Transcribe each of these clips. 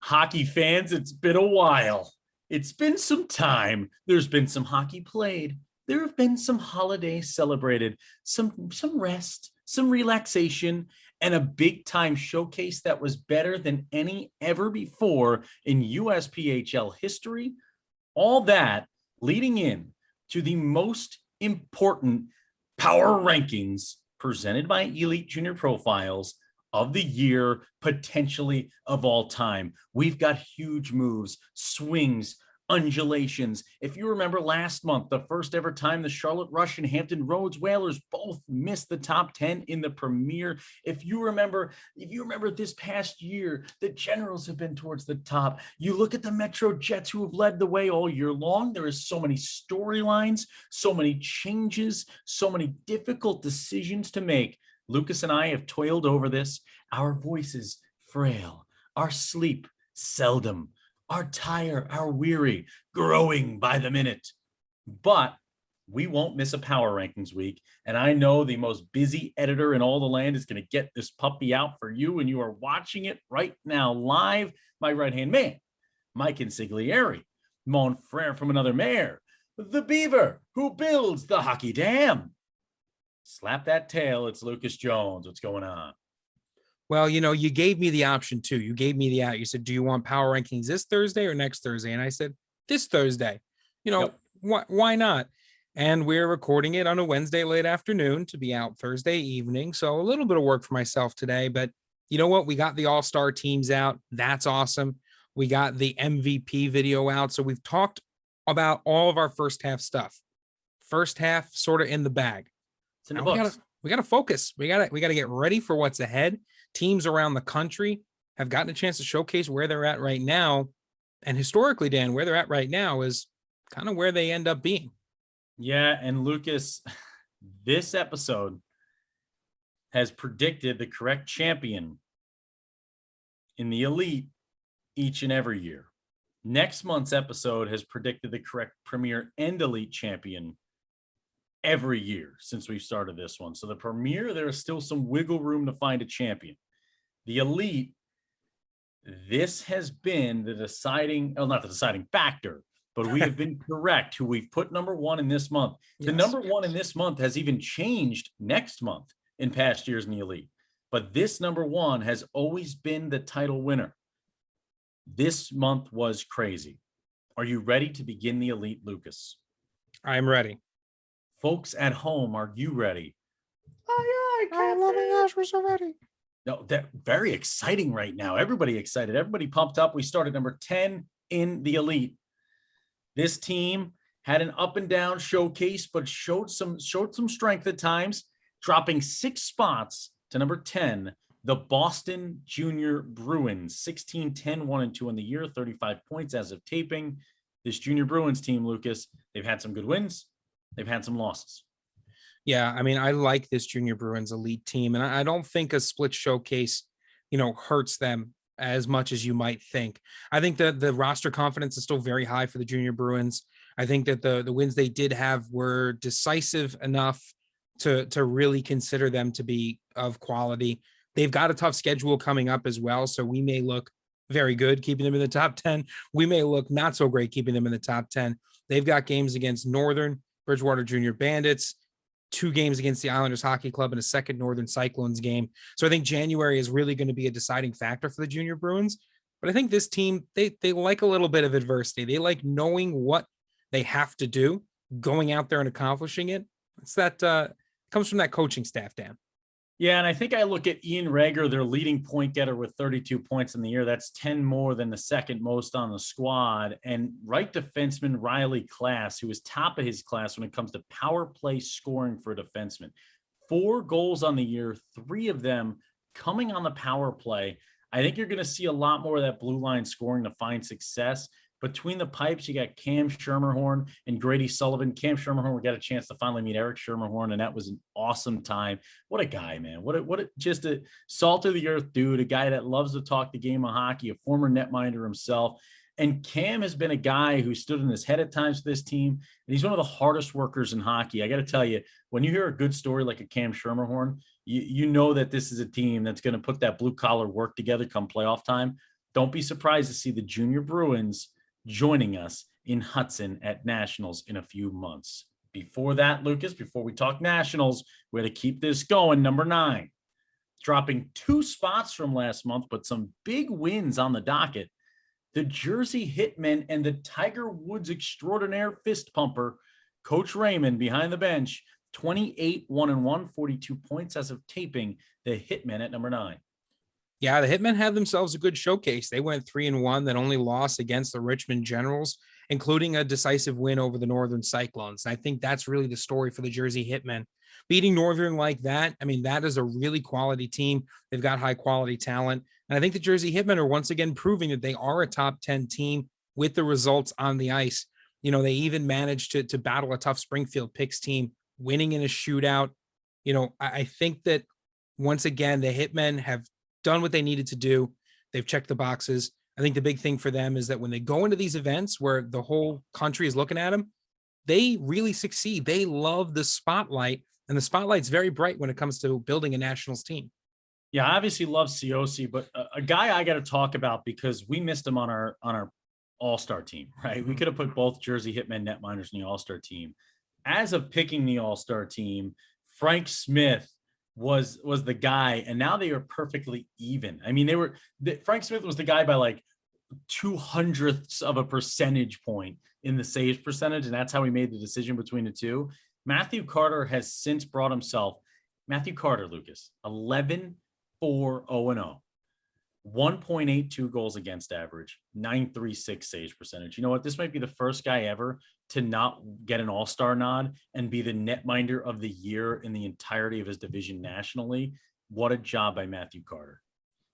Hockey fans, it's been a while. It's been some time. There's been some hockey played. There have been some holidays celebrated, some rest, some relaxation, and a big time showcase that was better than any ever before in USPHL history. All that leading in to the most important power rankings presented by Elite Junior Profiles of the year, potentially of all time. We've got huge moves, swings, undulations. If you remember last month, the first ever time the Charlotte Rush and Hampton Roads Whalers both missed the top 10 in the Premier. If you remember this past year, the Generals have been towards the top. You look at the Metro Jets who have led the way all year long. There is so many storylines, so many changes, so many difficult decisions to make. Lucas and I have toiled over this. Our voices frail, our sleep seldom, our tire, our weary, growing by the minute. But we won't miss a power rankings week. And I know the most busy editor in all the land is going to get this puppy out for you. And you are watching it right now live. My right-hand man, Mike Insigliere, mon frere from another mare, the beaver who builds the hockey dam. Slap that tail. It's Lucas Jones. What's going on? Well, you gave me the option too. You gave me the out. You said, do you want power rankings this Thursday or next Thursday? And I said, this Thursday. Yep. Why not? And we're recording it on a Wednesday late afternoon to be out Thursday evening. So a little bit of work for myself today. But you know what? We got the all-star teams out. That's awesome. We got the MVP video out. So we've talked about all of our first half stuff. First half sort of in the bag. It's in the books. We got to focus. We got to get ready for what's ahead. Teams around the country have gotten a chance to showcase where they're at right now. And historically, Dan, where they're at right now is kind of where they end up being. Yeah. And Lucas, this episode has predicted the correct champion in the elite each and every year. Next month's episode has predicted the correct Premier and elite champion every year since we've started this one. So the Premier, there is still some wiggle room to find a champion. The elite, this has been the deciding, well, not the deciding factor, but we have been correct who we've put number one in this month. Yes. The number one in this month has even changed next month in past years in the elite. But this number one has always been the title winner. This month was crazy. Are you ready to begin the elite, Lucas? I'm ready. Folks at home, are you ready? Oh, yeah, I love it. Gosh, we're so ready. No, they're very exciting right now. Everybody excited. Everybody pumped up. We started number 10 in the elite. This team had an up and down showcase, but showed some strength at times, dropping 6 spots to number 10, the Boston Junior Bruins, 16-10, 1-2 in the year, 35 points as of taping. This Junior Bruins team, Lucas, they've had some good wins. They've had some losses. Yeah, I mean, I like this Junior Bruins elite team, and I don't think a split showcase, hurts them as much as you might think. I think that the roster confidence is still very high for the Junior Bruins. I think that the wins they did have were decisive enough to really consider them to be of quality. They've got a tough schedule coming up as well, so we may look very good keeping them in the top 10. We may look not so great keeping them in the top 10. They've got games against Northern, Bridgewater Junior Bandits, 2 games against the Islanders Hockey Club, and a second Northern Cyclones game. So I think January is really going to be a deciding factor for the Junior Bruins. But I think this team, they like a little bit of adversity. They like knowing what they have to do, going out there and accomplishing it. It's that comes from that coaching staff, Dan. Yeah, and I think I look at Ian Rager, their leading point getter with 32 points in the year. That's 10 more than the second most on the squad. And right defenseman Riley Class, who is top of his class when it comes to power play scoring for a defenseman. 4 goals on the year, 3 of them coming on the power play. I think you're going to see a lot more of that blue line scoring to find success. Between the pipes, you got Cam Schermerhorn and Grady Sullivan. Cam Schermerhorn, we got a chance to finally meet Eric Schermerhorn, and that was an awesome time. What a guy, man. Just a salt of the earth dude, a guy that loves to talk the game of hockey, a former netminder himself. And Cam has been a guy who stood in his head at times for this team, and he's one of the hardest workers in hockey. I got to tell you, when you hear a good story like a Cam Schermerhorn, you know that this is a team that's going to put that blue-collar work together come playoff time. Don't be surprised to see the Junior Bruins joining us in Hudson at Nationals in a few months. Before that, Lucas, before we talk Nationals, we got to keep this going. Number 9, dropping 2 spots from last month, but some big wins on the docket. The Jersey Hitmen and the Tiger Woods extraordinaire fist pumper, Coach Raymond behind the bench, 28-1-1, 42 points as of taping. The Hitmen at number 9. Yeah, the Hitmen had themselves a good showcase. They went 3-1, that only lost against the Richmond Generals, including a decisive win over the Northern Cyclones. And I think that's really the story for the Jersey Hitmen. Beating Northern like that, I mean, that is a really quality team. They've got high quality talent. And I think the Jersey Hitmen are once again proving that they are a top 10 team with the results on the ice. You know, they even managed to battle a tough Springfield Picks team, winning in a shootout. You know, I think that once again, the Hitmen have done what they needed to do. They've checked the boxes. I think the big thing for them is that when they go into these events where the whole country is looking at them, they really succeed. They love the spotlight, and the spotlight's very bright when it comes to building a Nationals team. Yeah, I obviously love Ciosi, but a guy I got to talk about because we missed him on our All-Star team, right? We could have put both Jersey Hitmen netminders in the All-Star team. As of picking the All-Star team, Frank Smith was the guy, and now they are perfectly even. I mean, Frank Smith was the guy by like 200ths of a percentage point in the saves percentage, and that's how we made the decision between the two. Matthew Carter has since brought himself. Matthew Carter, Lucas, 11-4-0-0, 1.82 goals against average, 936 saves percentage. You know what? This might be the first guy ever to not get an all-star nod and be the netminder of the year in the entirety of his division nationally. What a job by Matthew Carter.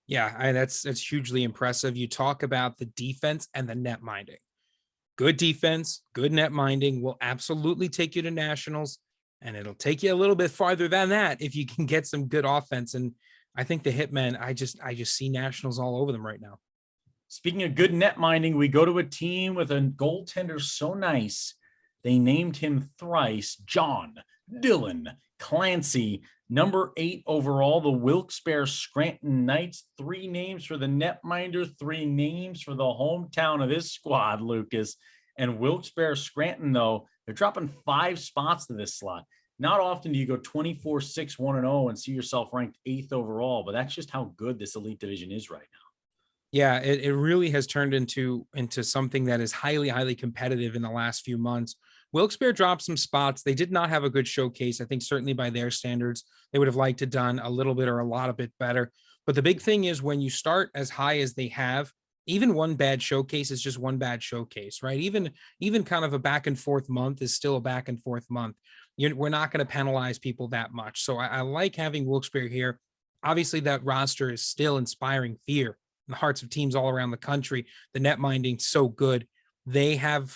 Yeah, that's hugely impressive. You talk about the defense and the net minding. Good defense, good net minding will absolutely take you to Nationals, and it'll take you a little bit farther than that if you can get some good offense. And I think the Hitmen, I just see Nationals all over them right now. Speaking of good net minding, we go to a team with a goaltender so nice, they named him thrice John Dylan Clancy, number 8 overall, the Wilkes-Barre Scranton Knights. 3 names for the netminder, 3 names for the hometown of this squad, Lucas. And Wilkes-Barre Scranton, though, they're dropping 5 spots to this slot. Not often do you go 24-6-1-0 and see yourself ranked 8th overall, but that's just how good this elite division is right now. Yeah, it really has turned into something that is highly, highly competitive in the last few months. Wilkes-Barre dropped some spots. They did not have a good showcase. I think certainly by their standards, they would have liked to done a little bit or a lot of bit better. But the big thing is when you start as high as they have, even one bad showcase is just one bad showcase, right? Even kind of a back and forth month is still a back and forth month. We're not going to penalize people that much. So I like having Wilkes-Barre here. Obviously, that roster is still inspiring fear in the hearts of teams all around the country. The net minding so good. They have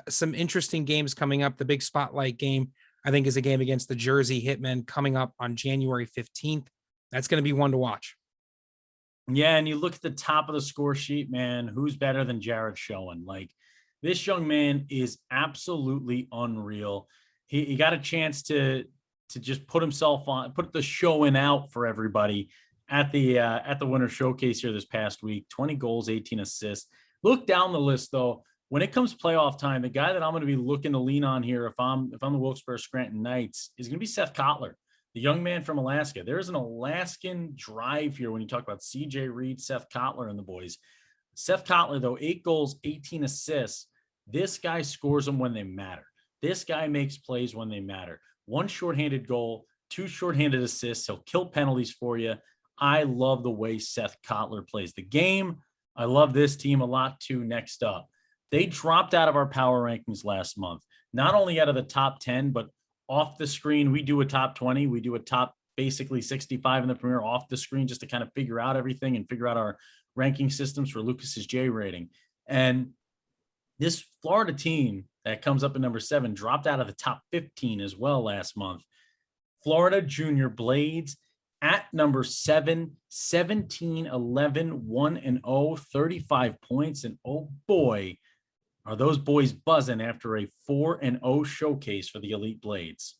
some interesting games coming up. The big spotlight game, I think, is a game against the Jersey Hitmen coming up on January 15th. That's going to be one to watch. Yeah, and you look at the top of the score sheet, man, who's better than Jared Schoen? Like, this young man is absolutely unreal. He got a chance to just put the show in out for everybody at the Winter Showcase here this past week. 20 goals, 18 assists. Look down the list, though. When it comes playoff time, the guy that I'm going to be looking to lean on here, if I'm the Wilkes-Barre Scranton Knights, is going to be Seth Kotler, the young man from Alaska. There's an Alaskan drive here when you talk about CJ Reed, Seth Kotler, and the boys. Seth Kotler, though, 8 goals, 18 assists. This guy scores them when they matter. This guy makes plays when they matter. 1 shorthanded goal, 2 shorthanded assists. He'll kill penalties for you. I love the way Seth Kotler plays the game. I love this team a lot, too. Next up, they dropped out of our power rankings last month, not only out of the top 10, but off the screen. We do a top 20. We do a top basically 65 in the Premier off the screen just to kind of figure out everything and figure out our ranking systems for Lucas's J rating. And this Florida team that comes up at number 7 dropped out of the top 15 as well last month. Florida Junior Blades at number 7, 17-11, 1-0, 35 points. And oh boy, are those boys buzzing after a 4-0 showcase for the Elite Blades.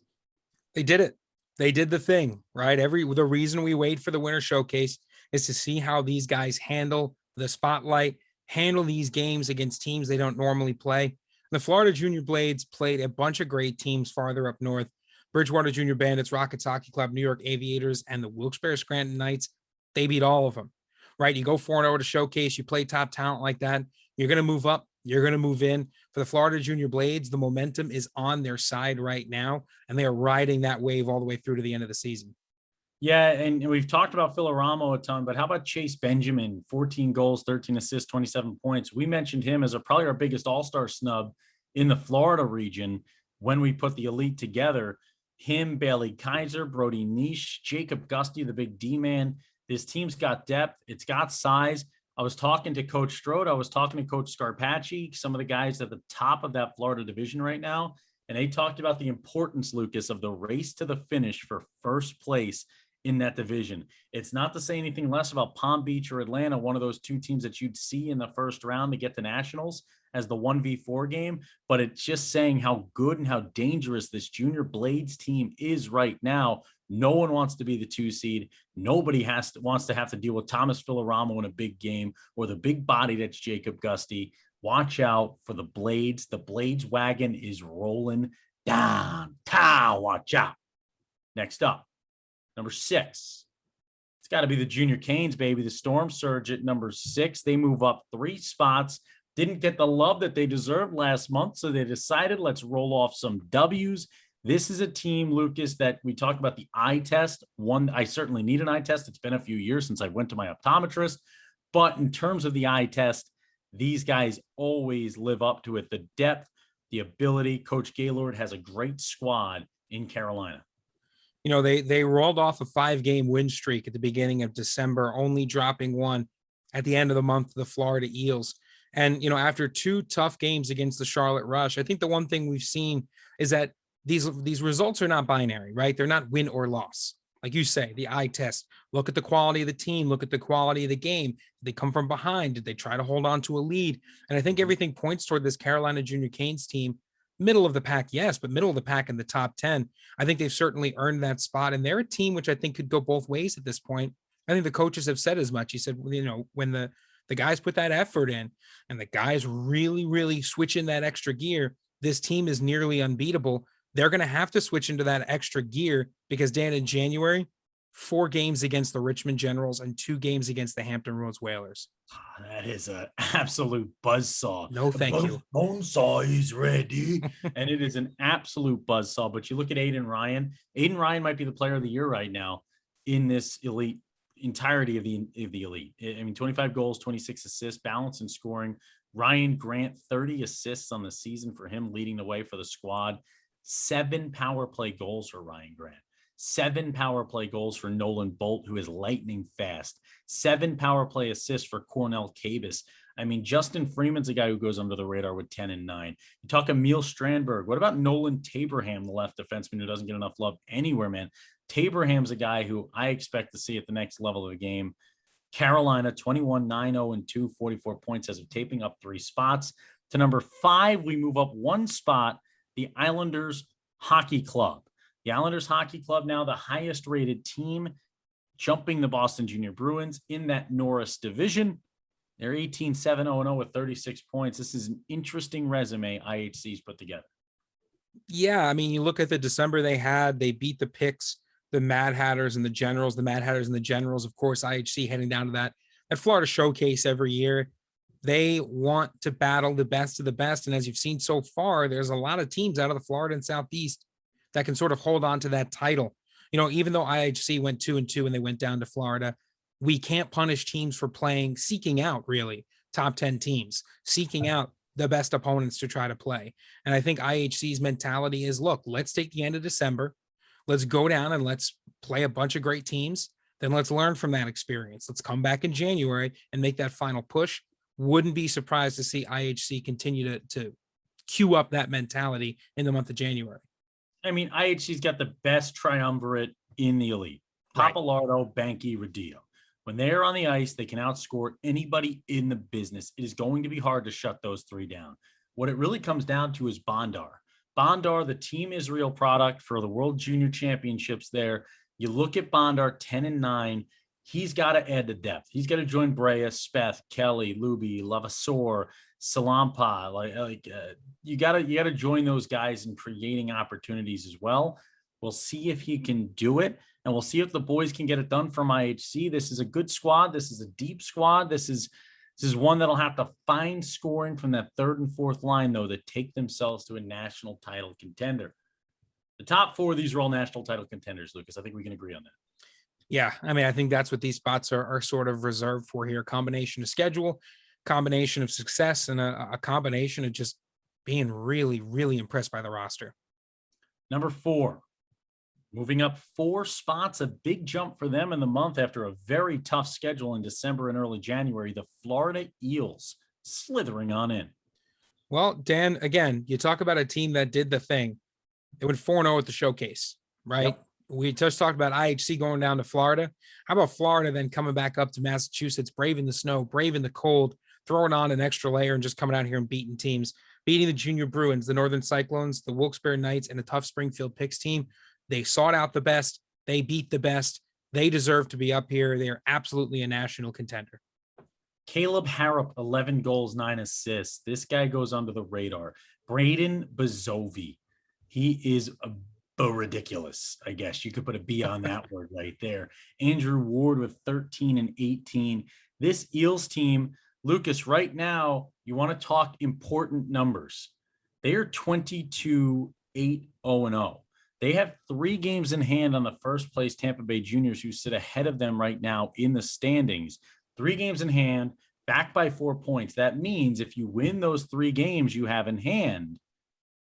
They did it. They did the thing, right? The reason we wait for the Winter Showcase is to see how these guys handle the spotlight, handle these games against teams they don't normally play. The Florida Junior Blades played a bunch of great teams farther up north. Bridgewater Junior Bandits, Rockets Hockey Club, New York Aviators, and the Wilkes-Barre Scranton Knights. They beat all of them, right? You go 4-0 to showcase, you play top talent like that, you're going to move up, you're going to move in. For the Florida Junior Blades, the momentum is on their side right now, and they are riding that wave all the way through to the end of the season. Yeah, and we've talked about Filoramo a ton, but how about Chase Benjamin? 14 goals, 13 assists, 27 points. We mentioned him as probably our biggest all-star snub in the Florida region when we put the elite together. Him, Bailey Kaiser, Brody Niche, Jacob Gusty, the big D-man. This team's got depth. It's got size. I was talking to Coach Strode. I was talking to Coach Scarpacci, some of the guys at the top of that Florida division right now, and they talked about the importance, Lucas, of the race to the finish for first place in that division. It's not to say anything less about Palm Beach or Atlanta, one of those two teams that you'd see in the first round to get to nationals as the 1v4 game, but it's just saying how good and how dangerous this Junior Blades team is right now. No one wants to be the 2 seed. Nobody wants to have to deal with Thomas Filoramo in a big game or the big body that's Jacob Gusty. Watch out for the Blades. The Blades wagon is rolling downtown. Watch out. Next up, number 6. It's got to be the Junior Canes, baby. The Storm Surge at number 6. They move up 3 spots. Didn't get the love that they deserved last month, so they decided let's roll off some W's. This is a team, Lucas, that we talked about the eye test. One, I certainly need an eye test. It's been a few years since I went to my optometrist. But in terms of the eye test, these guys always live up to it. The depth, the ability. Coach Gaylord has a great squad in Carolina. You know, they rolled off a 5-game win streak at the beginning of December, only dropping one at the end of the month to the Florida Eels. And, you know, after 2 tough games against the Charlotte Rush, I think the one thing we've seen is that these results are not binary, right? They're not win or loss. Like you say, the eye test, look at the quality of the team, look at the quality of the game. Did they come from behind? Did they try to hold on to a lead? And I think everything points toward this Carolina Junior Canes team. Middle of the pack, yes, but middle of the pack in the top 10. I think they've certainly earned that spot. And they're a team which I think could go both ways at this point. I think the coaches have said as much. He said, you know, when the guys put that effort in and the guys really, really switch in that extra gear, this team is nearly unbeatable. They're going to have to switch into that extra gear because, Dan, in January, 4 games against the Richmond Generals and 2 games against the Hampton Roads Whalers. That is an absolute buzzsaw. No, thank you. Bonesaw is ready. And it is an absolute buzzsaw. But you look at Aiden Ryan. Aiden Ryan might be the player of the year right now in this elite entirety of the elite. I mean, 25 goals, 26 assists, balance and scoring. Ryan Grant, 30 assists on the season for him, leading the way for the squad. 7 power play goals for Ryan Grant. 7 power play goals for Nolan Bolt, who is lightning fast. 7 power play assists for Cornell Cabus. I mean, Justin Freeman's a guy who goes under the radar with 10 and 9. You talk Emil Strandberg. What about Nolan Taberham, the left defenseman who doesn't get enough love anywhere, man? Taberham's a guy who I expect to see at the next level of the game. Carolina, 21-9-0-2, 44 points as of taping up 3 spots. To number 5, we move up 1 spot, the Islanders Hockey Club. The Islanders Hockey Club now the highest rated team, jumping the Boston Junior Bruins in that Norris division. They're 18-7-0-0 with 36 points. This is an interesting resume IHC's put together. Yeah, I mean, you look at the December they beat the Picks, the Mad Hatters and the Generals. The Mad Hatters and the Generals, of course, IHC heading down to that Florida Showcase every year. They want to battle the best of the best. And as you've seen so far, there's a lot of teams out of the Florida and Southeast that can sort of hold on to that title. You know, even though IHC went 2-2 and they went down to Florida, we can't punish teams for seeking out really top 10 teams, seeking out the best opponents to try to play. And I think IHC's mentality is, look, let's take the end of December. Let's go down and let's play a bunch of great teams. Then let's learn from that experience. Let's come back in January and make that final push. Wouldn't be surprised to see IHC continue to queue up that mentality in the month of January. I mean, IHC's got the best triumvirate in the elite. Papalardo, Banky, Rodillo. When they're on the ice, they can outscore anybody in the business. It is going to be hard to shut those 3 down. What it really comes down to is Bondar. Bondar, the Team Israel product for the World Junior Championships there. You look at Bondar, 10 and 9. he's got to add the depth. He's got to join Brea, Speth, Kelly, Luby, Lavaseur, Salampa. You gotta join those guys in creating opportunities as well. We'll see if he can do it, and we'll see if the boys can get it done from IHC. This is a good squad. This is a deep squad. This is one that'll have to find scoring from that third and fourth line, though, to take themselves to a national title contender. The top four of these are all national title contenders, Lucas. I think we can agree on that. Yeah, I mean, I think that's what these spots are sort of reserved for here. Combination of schedule, combination of success, and a combination of just being really, really impressed by the roster. Number 4, moving up 4 spots, a big jump for them in the month after a very tough schedule in December and early January. The Florida Eels slithering on in. Well, Dan, again, you talk about a team that did the thing. They went 4-0 at the showcase, right? Yep. We just talked about IHC going down to Florida. How about Florida then coming back up to Massachusetts, braving the snow, braving the cold, throwing on an extra layer and just coming out here and beating teams, beating the Junior Bruins, the Northern Cyclones, the Wilkes-Barre Knights, and the tough Springfield Picks team. They sought out the best. They beat the best. They deserve to be up here. They are absolutely a national contender. Caleb Harrop, 11 goals, 9 assists. This guy goes under the radar. Braden Bazovi. He is ridiculous, I guess. You could put a B on that word right there. Andrew Ward with 13 and 18. This Eels team, Lucas, right now, you want to talk important numbers. They are 22-8-0-0. They have 3 games in hand on the first place Tampa Bay Juniors, who sit ahead of them right now in the standings. 3 games in hand, back by 4 points. That means if you win those 3 games you have in hand,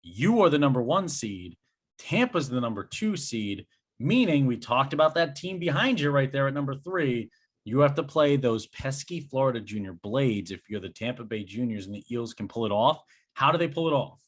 you are the number 1 seed. Tampa's the number 2 seed, meaning we talked about that team behind you right there at number 3. You have to play those pesky Florida Junior Blades if you're the Tampa Bay Juniors and the Eels can pull it off. How do they pull it off?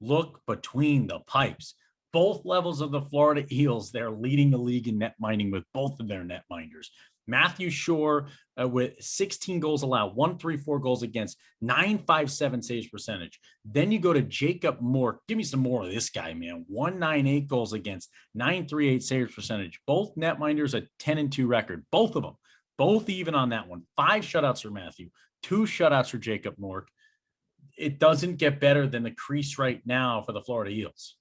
Look between the pipes. Both levels of the Florida Eels, they're leading the league in net minding with both of their net minders. Matthew Shore with 16 goals allowed, 134 goals against, 957 saves percentage. Then you go to Jacob Moore. Give me some more of this guy, man. 198 goals against, 938 saves percentage. Both netminders a 10-2 record. Both of them. Both even on that one. 5 shutouts for Matthew, 2 shutouts for Jacob Moore. It doesn't get better than the crease right now for the Florida Eels.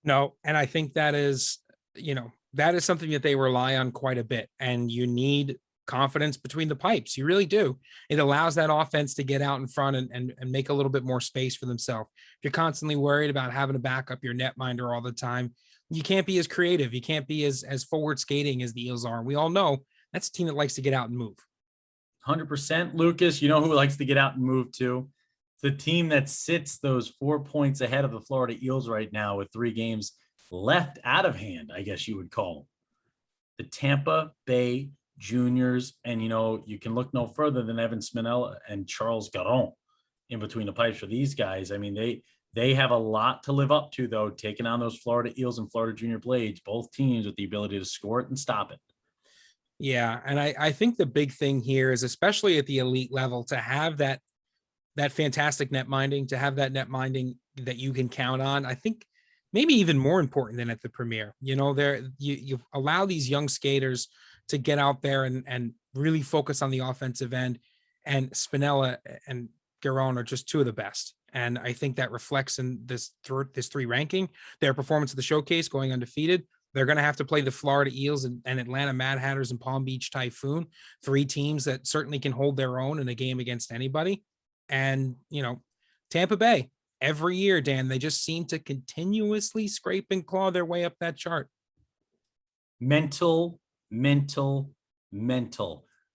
No, and I think that is, that is something that they rely on quite a bit. And you need confidence between the pipes. You really do. It allows that offense to get out in front and make a little bit more space for themselves. If you're constantly worried about having to back up your netminder all the time, you can't be as creative. You can't be as forward skating as the Eels are. And we all know that's a team that likes to get out and move. 100%, Lucas. You know who likes to get out and move too? The team that sits those 4 points ahead of the Florida Eels right now with 3 games left out of hand, I guess you would call them. The Tampa Bay Juniors, and you can look no further than Evan Spinella and Charles Garon in between the pipes for these guys. I mean, they have a lot to live up to, though, taking on those Florida Eels and Florida Junior Blades, both teams with the ability to score it and stop it. Yeah, and I think the big thing here is, especially at the elite level, to have that fantastic net minding, to have that net minding that you can count on. I think maybe even more important than at the Premier. You allow these young skaters to get out there and really focus on the offensive end. And Spinella and Garon are just 2 of the best. And I think that reflects in this 3 ranking. Their performance at the showcase, going undefeated. They're going to have to play the Florida Eels and Atlanta Mad Hatters and Palm Beach Typhoon, 3 teams that certainly can hold their own in a game against anybody. And, Tampa Bay, every year, Dan, they just seem to continuously scrape and claw their way up that chart. Mental.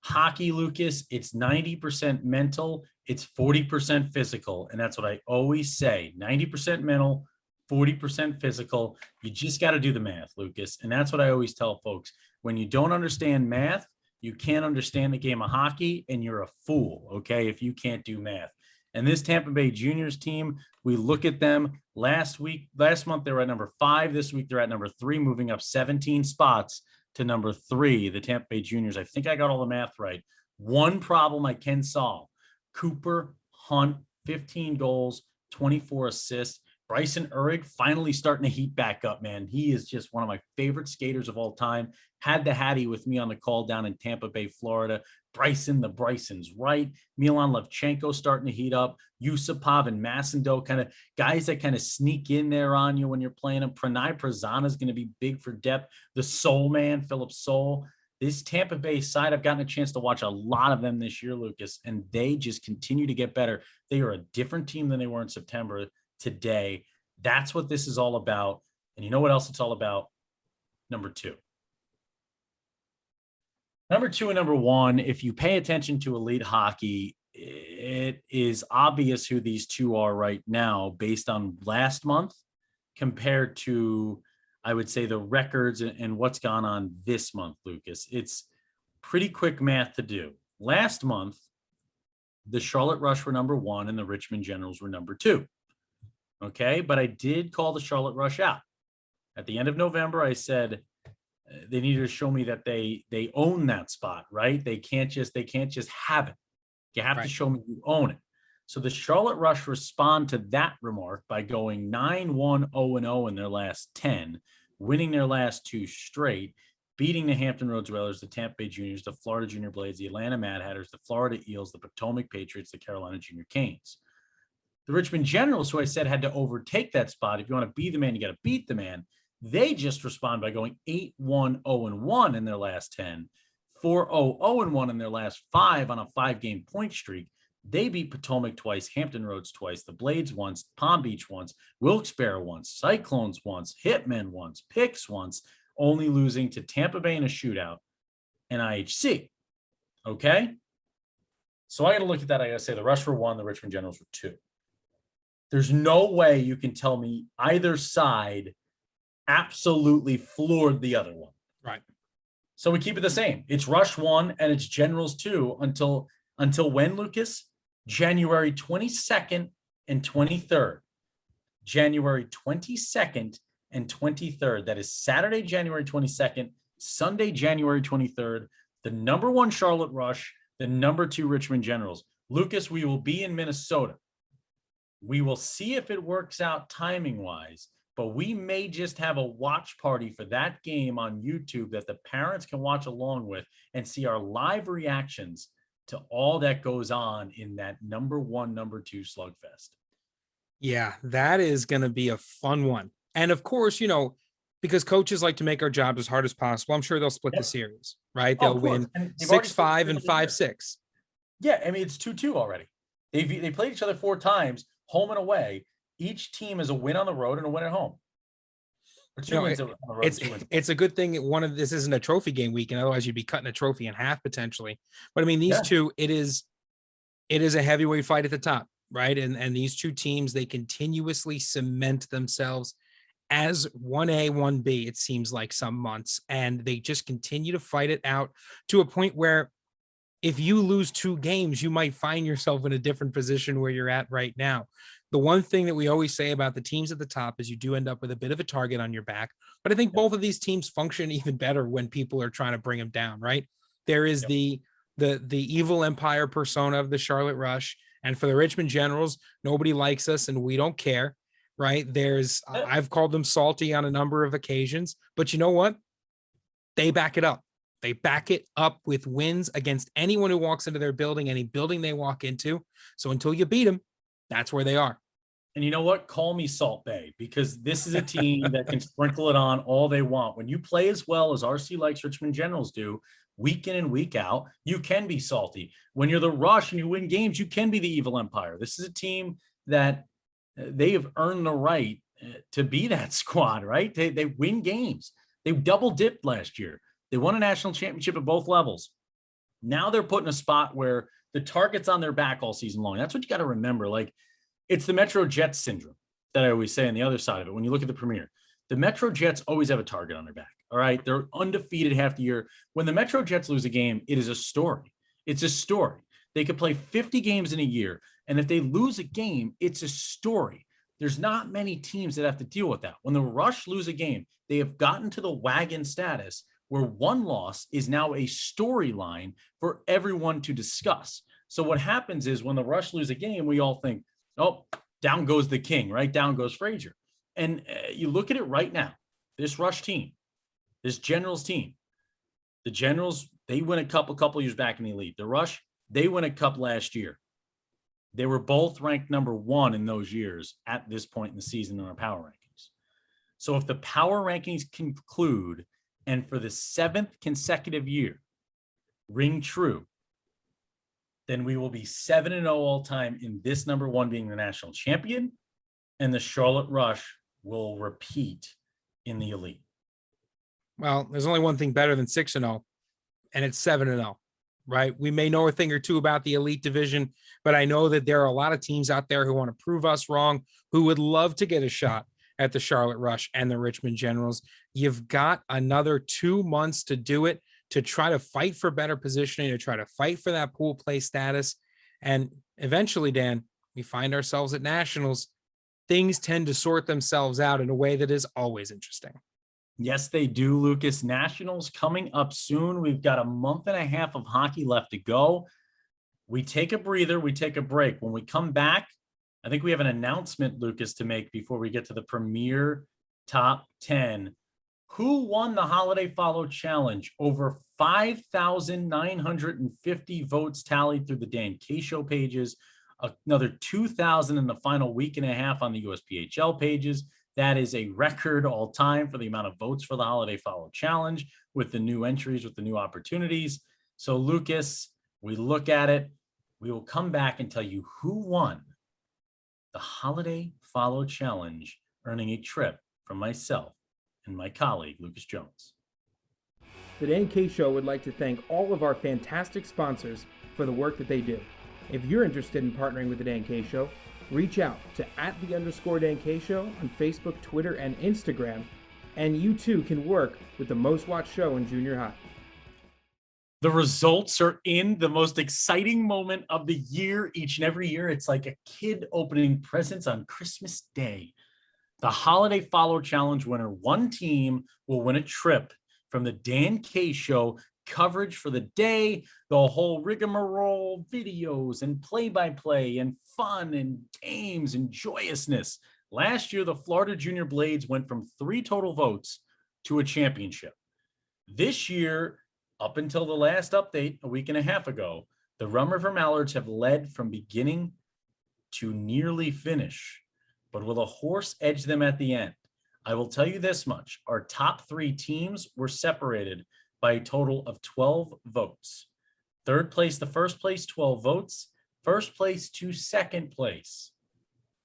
Hockey, Lucas, it's 90% mental. It's 40% physical. And that's what I always say. 90% mental, 40% physical. You just got to do the math, Lucas. And that's what I always tell folks. When you don't understand math, you can't understand the game of hockey, and you're a fool, okay, if you can't do math. And this Tampa Bay Juniors team, we look at them last month, they were at number 5. This week, they're at number 3, moving up 17 spots to number 3, the Tampa Bay Juniors. I think I got all the math right. One problem I can solve. Cooper Hunt, 15 goals, 24 assists. Bryson Uhrig finally starting to heat back up, man. He is just one of my favorite skaters of all time. Had the Hattie with me on the call down in Tampa Bay, Florida. The Bryson's right. Milan Levchenko starting to heat up. Yusupov and Massendo, kind of guys that kind of sneak in there on you when you're playing them. Pranay Prasanna is going to be big for depth. The Soul Man, Philip Soul. This Tampa Bay side, I've gotten a chance to watch a lot of them this year, Lucas, and they just continue to get better. They are a different team than they were in September today. That's what this is all about. And you know what else it's all about? Number two. Number two and number one, if you pay attention to elite hockey, it is obvious who these two are right now based on last month compared to, I would say, the records and what's gone on this month, Lucas. It's pretty quick math to do. Last month, the Charlotte Rush were number one and the Richmond Generals were number two. Okay, but I did call the Charlotte Rush out. At the end of November, I said they needed to show me that they own that spot, right? They can't just have it. You have to show me you own it. So the Charlotte Rush respond to that remark by going 9-1-0-0 in their last 10, winning their last two straight, beating the Hampton Roads Whalers, the Tampa Bay Juniors, the Florida Junior Blades, the Atlanta Mad Hatters, the Florida Eels, the Potomac Patriots, the Carolina Junior Canes. The Richmond Generals, who I said had to overtake that spot. If you want to be the man, you got to beat the man. They just respond by going 8-1-0-1 in their last 10, 4-0-0-1 in their last 5 on a 5-game point streak. They beat Potomac twice, Hampton Roads twice, the Blades once, Palm Beach once, Wilkes-Barre once, Cyclones once, Hitmen once, Picks once, only losing to Tampa Bay in a shootout and IHC. Okay? So I got to look at that. I got to say the Rush were 1, the Richmond Generals were 2. There's no way you can tell me either side absolutely floored the other one. Right. So we keep it the same. It's Rush 1 and it's Generals 2 until when, Lucas? January 22nd and 23rd. January 22nd and 23rd. That is Saturday, January 22nd, Sunday, January 23rd. The number 1 Charlotte Rush, the number 2 Richmond Generals. Lucas, we will be in Minnesota. We will see if it works out timing-wise, but we may just have a watch party for that game on YouTube that the parents can watch along with and see our live reactions to all that goes on in that number 1, number 2 slugfest. Yeah, that is going to be a fun one. And of course, because coaches like to make our jobs as hard as possible, I'm sure they'll split the series, right? They'll win 6-5 and 5-6. Yeah, I mean, it's 2-2 already. They played each other 4 times, home and away. Each team is a win on the road and a win at home. It's a good thing this isn't a trophy game weekend. Otherwise, you'd be cutting a trophy in half potentially. But I mean, these two, it is a heavyweight fight at the top, right? And these two teams, they continuously cement themselves as 1A, 1B, it seems like some months. And they just continue to fight it out to a point where if you lose 2 games, you might find yourself in a different position where you're at right now. The one thing that we always say about the teams at the top is you do end up with a bit of a target on your back. But I think both of these teams function even better when people are trying to bring them down, right? There is the evil empire persona of the Charlotte Rush. And for the Richmond Generals, nobody likes us and we don't care, right? I've called them salty on a number of occasions, but you know what? They back it up. They back it up with wins against anyone who walks into their building, any building they walk into. So until you beat them, that's where they are. And you know what? Call me Salt Bay, because this is a team that can sprinkle it on all they want. When you play as well as RC Likes Richmond Generals do, week in and week out, you can be salty. When you're the Rush and you win games, you can be the evil empire. This is a team that they have earned the right to be that squad, right? They win games. They double dipped last year. They won a national championship at both levels. Now they're put in a spot where the target's on their back all season long. That's what you got to remember. Like, it's the Metro Jets syndrome that I always say on the other side of it. When you look at the Premier, the Metro Jets always have a target on their back. All right. They're undefeated half the year. When the Metro Jets lose a game, it is a story. It's a story. They could play 50 games in a year. And if they lose a game, it's a story. There's not many teams that have to deal with that. When the Rush lose a game, they have gotten to the wagon status where one loss is now a storyline for everyone to discuss. So what happens is when the Rush lose a game, we all think, oh, down goes the king, right? Down goes Frazier. And you look at it right now, this Rush team, this Generals team, the Generals, they win a couple years back in the elite. The Rush, they win a cup last year. They were both ranked number 1 in those years at this point in the season in our power rankings. So if the power rankings conclude and for the 7th consecutive year ring true, then we will be 7-0 all time in this number 1 being the national champion, and the Charlotte Rush will repeat in the elite. Well, there's only one thing better than 6-0, and it's 7-0, right? We may know a thing or two about the elite division, but I know that there are a lot of teams out there who want to prove us wrong, who would love to get a shot at the Charlotte Rush and the Richmond Generals. You've got another 2 months to do it, to try to fight for better positioning, to try to fight for that pool play status. And eventually, Dan, we find ourselves at nationals. Things tend to sort themselves out in a way that is always interesting. Yes, they do, Lucas. Nationals coming up soon. We've got a month and a half of hockey left to go. We take a breather. We take a break. When we come back, I think we have an announcement, Lucas, to make before we get to the premier top 10. Who won the Holiday Follow Challenge? Over 5,950 votes tallied through the Dan K Show pages, another 2,000 in the final week and a half on the USPHL pages. That is a record all time for the amount of votes for the Holiday Follow Challenge with the new entries, with the new opportunities. So, Lucas, we look at it. We will come back and tell you who won the Holiday Follow Challenge, earning a trip from myself and my colleague, Lucas Jones. The Dan K Show would like to thank all of our fantastic sponsors for the work that they do. If you're interested in partnering with the Dan K Show, reach out to @the_Dan K Show on Facebook, Twitter, and Instagram, and you too can work with the most watched show in junior hockey. The results are in, the most exciting moment of the year, each and every year. It's like a kid opening presents on Christmas Day. The Holiday Follow Challenge winner, one team will win a trip from the Dan K Show, coverage for the day, the whole rigmarole, videos and play-by-play and fun and games and joyousness. Last year, the Florida Junior Blades went from 3 total votes to a championship. This year, up until the last update a week and a half ago, the Rum River Mallards have led from beginning to nearly finish, but will a horse edge them at the end? I will tell you this much. Our top 3 teams were separated by a total of 12 votes. Third place to first place, 12 votes. First place to second place,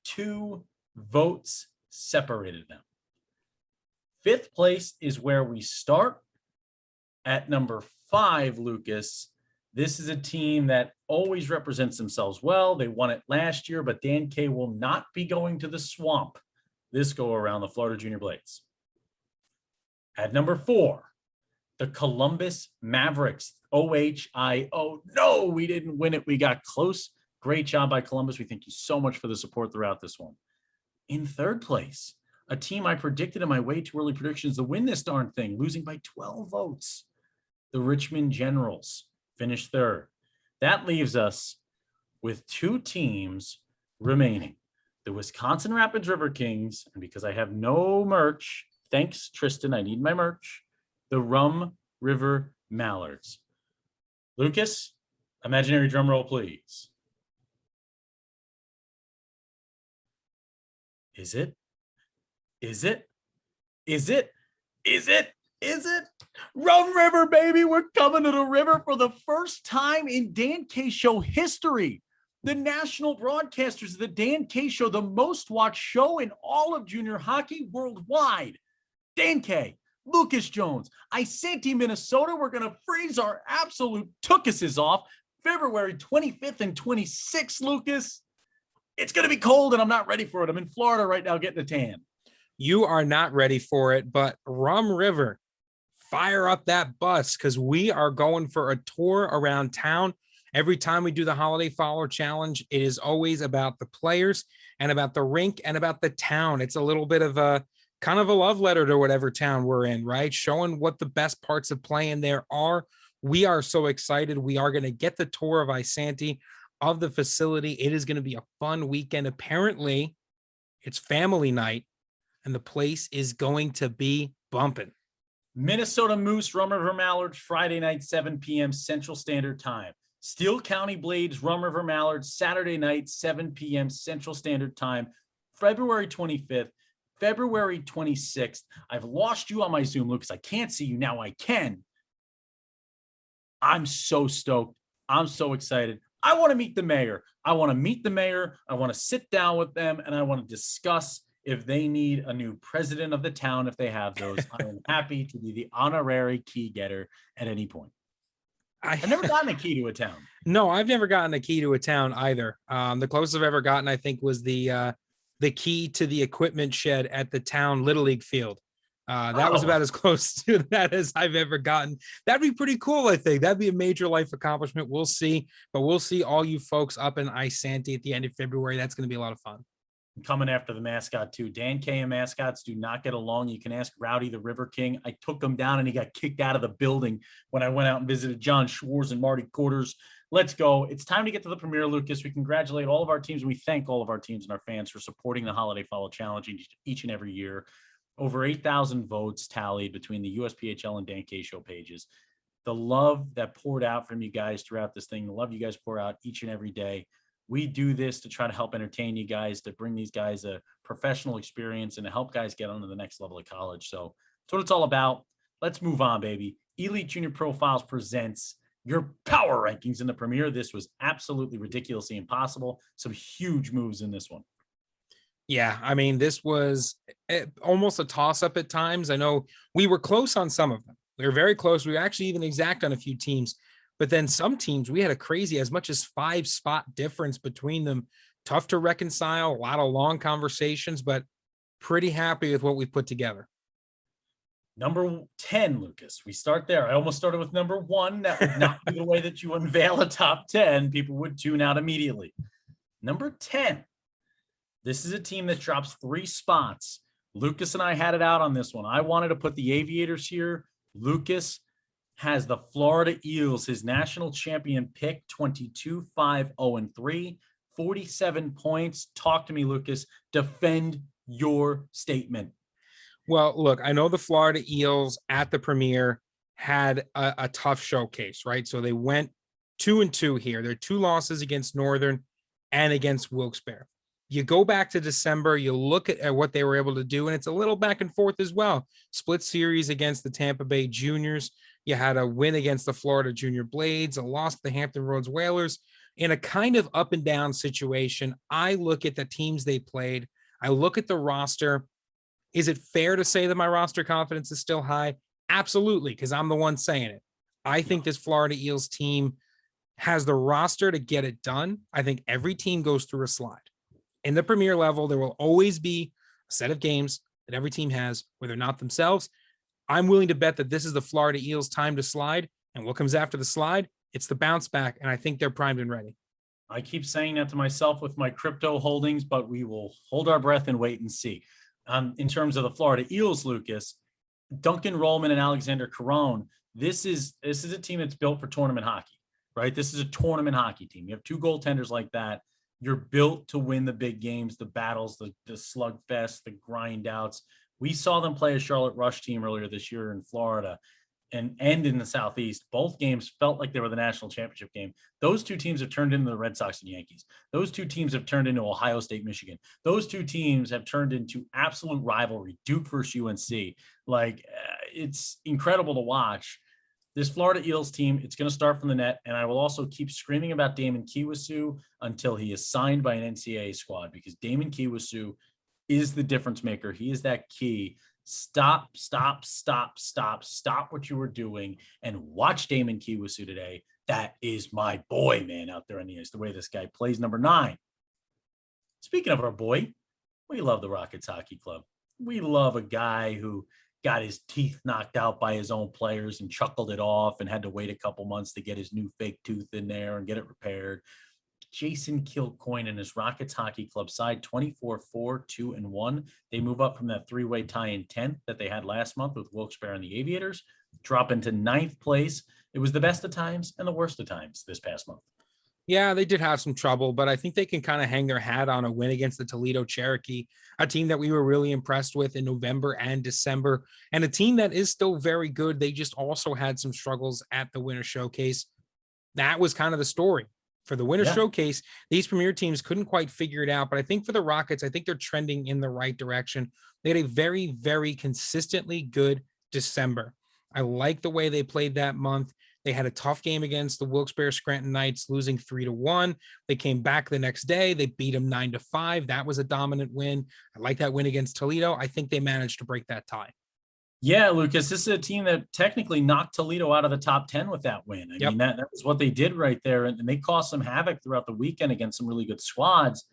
2 votes separated them. Fifth place is where we start. At number 5, Lucas, this is a team that always represents themselves well. They won it last year, but Dan K will not be going to the swamp this go around, the Florida Junior Blades. At number 4, the Columbus Mavericks, OHIO. No, we didn't win it. We got close. Great job by Columbus. We thank you so much for the support throughout this one. In third place, a team I predicted in my way too early predictions to win this darn thing, losing by 12 votes. The Richmond Generals finished third. That leaves us with 2 teams remaining. The Wisconsin Rapids River Kings, and because I have no merch, thanks, Tristan, I need my merch, the Rum River Mallards. Lucas, imaginary drum roll, please. Is it? Is it? Is it? Is it? Is it? Rum River, baby. We're coming to the river for the first time in Dan K Show history. The national broadcasters of the Dan K Show, the most watched show in all of junior hockey worldwide. Dan K, Lucas Jones, Isanti, Minnesota. We're going to freeze our absolute tookuses off February 25th and 26th, Lucas. It's going to be cold and I'm not ready for it. I'm in Florida right now getting a tan. You are not ready for it, but Rum River, fire up that bus because we are going for a tour around town. Every time we do the Holiday Follow Challenge, it is always about the players and about the rink and about the town. It's a little bit of a kind of a love letter to whatever town we're in, right? Showing what the best parts of playing there are. We are so excited. We are going to get the tour of Isanti. of the facility. It is going to be a fun weekend. Apparently, it's family night, and the place is going to be bumping. Minnesota Moose, Rum River Mallards, Friday night, 7 p.m. Central Standard Time. Steel County Blades, Rum River Mallards, Saturday night, 7 p.m. Central Standard Time, February 25th, February 26th. I've lost you on my Zoom, Lucas. I can't see you now. I can. I'm so stoked. I'm so excited. I want to meet the mayor. I want to sit down with them, and I want to discuss if they need a new president of the town. If they have those, I am happy to be the honorary key getter at any point. I've never gotten a key to a town. No, I've never gotten a key to a town either. The closest I've ever gotten, I think, was the key to the equipment shed at the town Little League field. That was about as close to that as I've ever gotten. That'd be pretty cool, I think. That'd be a major life accomplishment. We'll see. But we'll see all you folks up in Isanti at the end of February. That's going to be a lot of fun. Coming after the mascot, too. Dan K and mascots do not get along. You can ask Rowdy the River King. I took him down, and he got kicked out of the building when I went out and visited John Schwartz and Marty Quarters. Let's go. It's time to get to the premiere, Lucas. We congratulate all of our teams. We thank all of our teams and our fans for supporting the Holiday Follow Challenge each and every year. Over 8,000 votes tallied between the USPHL and Dan K Show pages. The love that poured out from you guys throughout this thing, the love you guys pour out each and every day. We do this to try to help entertain you guys, to bring these guys a professional experience and to help guys get on to the next level of college. So that's what it's all about. Let's move on, baby. Elite Junior Profiles presents your power rankings in the premiere. This was absolutely ridiculously impossible. Some huge moves in this one. Yeah, I mean, this was almost a toss-up at times. I know we were close on some of them. We were very close. We were actually even exact on a few teams. But then some teams, we had a crazy, as much as 5-spot difference between them. Tough to reconcile, a lot of long conversations, but pretty happy with what we put together. Number 10, Lucas. We start there. I almost started with number 1. That would not be the way that you unveil a top 10. People would tune out immediately. Number 10. This is a team that drops 3 spots. Lucas and I had it out on this one. I wanted to put the Aviators here. Lucas has the Florida Eels, his national champion pick, 22-5-0-3, 47 points. Talk to me, Lucas. Defend your statement. Well, look, I know the Florida Eels at the premiere had a tough showcase, right? So they went 2-2 here. There are 2 losses against Northern and against Wilkes-Barre. You go back to December, you look at what they were able to do, and it's a little back and forth as well. Split series against the Tampa Bay Juniors. You had a win against the Florida Junior Blades, a loss to the Hampton Roads Whalers. In a kind of up and down situation, I look at the teams they played. I look at the roster. Is it fair to say that my roster confidence is still high? Absolutely, because I'm the one saying it. I think this Florida Eels team has the roster to get it done. I think every team goes through a slide. In the premier level, there will always be a set of games that every team has where they're not themselves. I'm willing to bet that this is the Florida Eels' time to slide. And what comes after the slide? It's the bounce back. And I think they're primed and ready. I keep saying that to myself with my crypto holdings, but we will hold our breath and wait and see. In terms of the Florida Eels, Lucas, Duncan Rollman and Alexander Caron, this is a team that's built for tournament hockey, right? This is a tournament hockey team. You have 2 goaltenders like that. You're built to win the big games, the battles, the slugfest, the grind outs. We saw them play a Charlotte Rush team earlier this year in Florida and in the Southeast. Both games felt like they were the national championship game. Those 2 teams have turned into the Red Sox and Yankees. Those 2 teams have turned into Ohio State, Michigan. Those 2 teams have turned into absolute rivalry. Duke versus UNC. It's incredible to watch. This Florida Eels team, it's going to start from the net, and I will also keep screaming about Damon Kiwasu until he is signed by an NCAA squad, because Damon Kiwasu is the difference maker. He is that key. Stop what you were doing and watch Damon Kiwasu today. That is my boy, man, out there on the ice, the way this guy plays. Number 9. Speaking of our boy, we love the Rockets Hockey Club. We love a guy who got his teeth knocked out by his own players and chuckled it off and had to wait a couple months to get his new fake tooth in there and get it repaired. Jason Kilcoyne and his Rockets Hockey Club side, 24-4-2-1. They move up from that 3-way tie in 10th that they had last month with Wilkes-Barre and the Aviators, drop into 9th place. It was the best of times and the worst of times this past month. Yeah, they did have some trouble, but I think they can kind of hang their hat on a win against the Toledo Cherokee, a team that we were really impressed with in November and December, and a team that is still very good. They just also had some struggles at the Winter Showcase. That was kind of the story. For the Winter Yeah. Showcase, these premier teams couldn't quite figure it out. But I think for the Rockets, I think they're trending in the right direction. They had a very, very consistently good December. I like the way they played that month. They had a tough game against the Wilkes-Barre Scranton Knights, losing 3-1. They came back the next day. They beat them 9-5. That was a dominant win. I like that win against Toledo. I think they managed to break that tie. Yeah, Lucas, this is a team that technically knocked Toledo out of the top 10 with that win. I mean, that was what they did right there. And they caused some havoc throughout the weekend against some really good squads.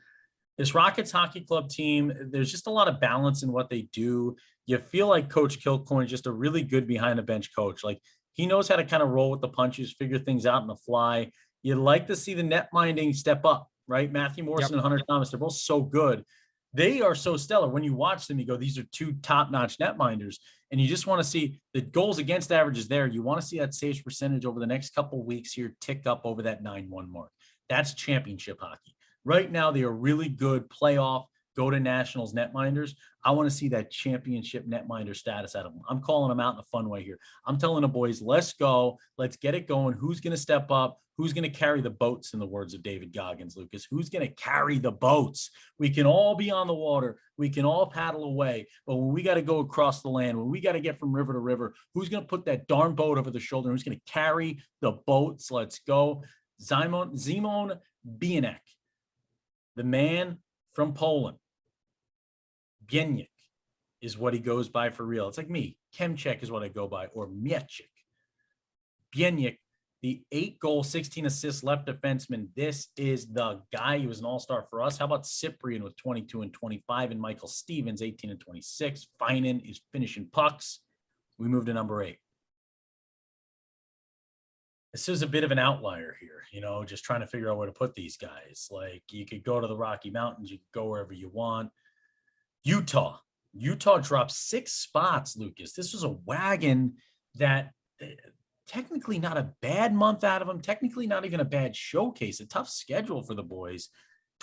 This Rockets Hockey Club team, there's just a lot of balance in what they do. You feel like Coach Kilcoyne is just a really good behind the bench coach. Like, he knows how to kind of roll with the punches, figure things out on the fly. You'd like to see the net minding step up, right? Matthew Morrison and Hunter Thomas, they're both so good. They are so stellar. When you watch them, you go, these are two top-notch netminders. And you just want to see the goals against average is there. You want to see that saves percentage over the next couple of weeks here tick up over that 9-1 mark. That's championship hockey. Right now, they are really good playoff, go to nationals netminders. I want to see that championship netminder status out of them. I'm calling them out in a fun way here. I'm telling the boys, let's go. Let's get it going. Who's going to step up? Who's going to carry the boats, in the words of David Goggins, Lucas? Who's going to carry the boats? We can all be on the water. We can all paddle away. But when we got to go across the land, when we got to get from river to river, who's going to put that darn boat over the shoulder? Who's going to carry the boats? Let's go. Szymon Bienek, the man from Poland. Bieniek is what he goes by for real. It's like me. Kemchek is what I go by, or Mieczek. Bieniek, the 8-goal, 16-assist left defenseman. This is the guy. He was an all-star for us. How about Cyprian with 22 and 25, and Michael Stevens, 18 and 26. Finan is finishing pucks. We move to number 8. This is a bit of an outlier here, just trying to figure out where to put these guys. Like, you could go to the Rocky Mountains. You could go wherever you want. Utah dropped 6 spots, Lucas. This was a wagon that technically not a bad month out of them, technically not even a bad showcase, a tough schedule for the boys.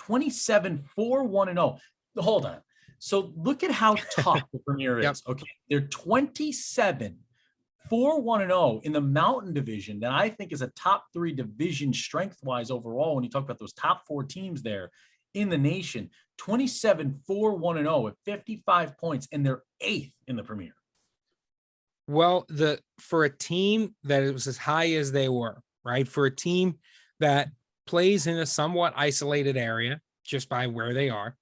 27-4-1-0. Hold on. So look at how tough the Premier is. Okay. They're 27-4-1-0 in the Mountain Division that I think is a top 3 division strength-wise overall when you talk about those top 4 teams there in the nation. 27-4-1-0 at 55 points, and they're 8th in the Premier. Well, for a team that it was as high as they were, right? For a team that plays in a somewhat isolated area just by where they are,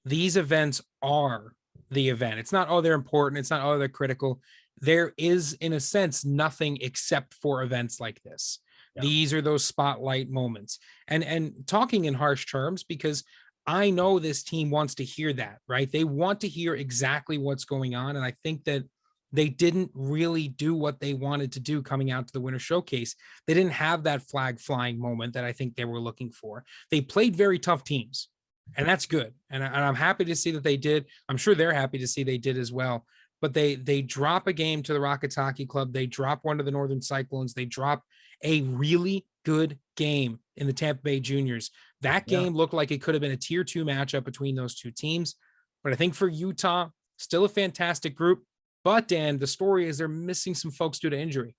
these events are the event. It's not, oh, they're important. It's not, oh, they're critical. There is, in a sense, nothing except for events like this. Yeah. These are those spotlight moments. And talking in harsh terms, because I know this team wants to hear that, right? They want to hear exactly what's going on. And I think that they didn't really do what they wanted to do coming out to the Winter Showcase. They didn't have that flag flying moment that I think they were looking for. They played very tough teams, and that's good. And I'm happy to see that they did. I'm sure they're happy to see they did as well. But they drop a game to the Rockets Hockey Club. They drop one to the Northern Cyclones. They drop a really good game in the Tampa Bay Juniors. That game looked like it could have been a tier 2 matchup between those two teams. But I think for Utah, still a fantastic group. But Dan, the story is they're missing some folks due to injury.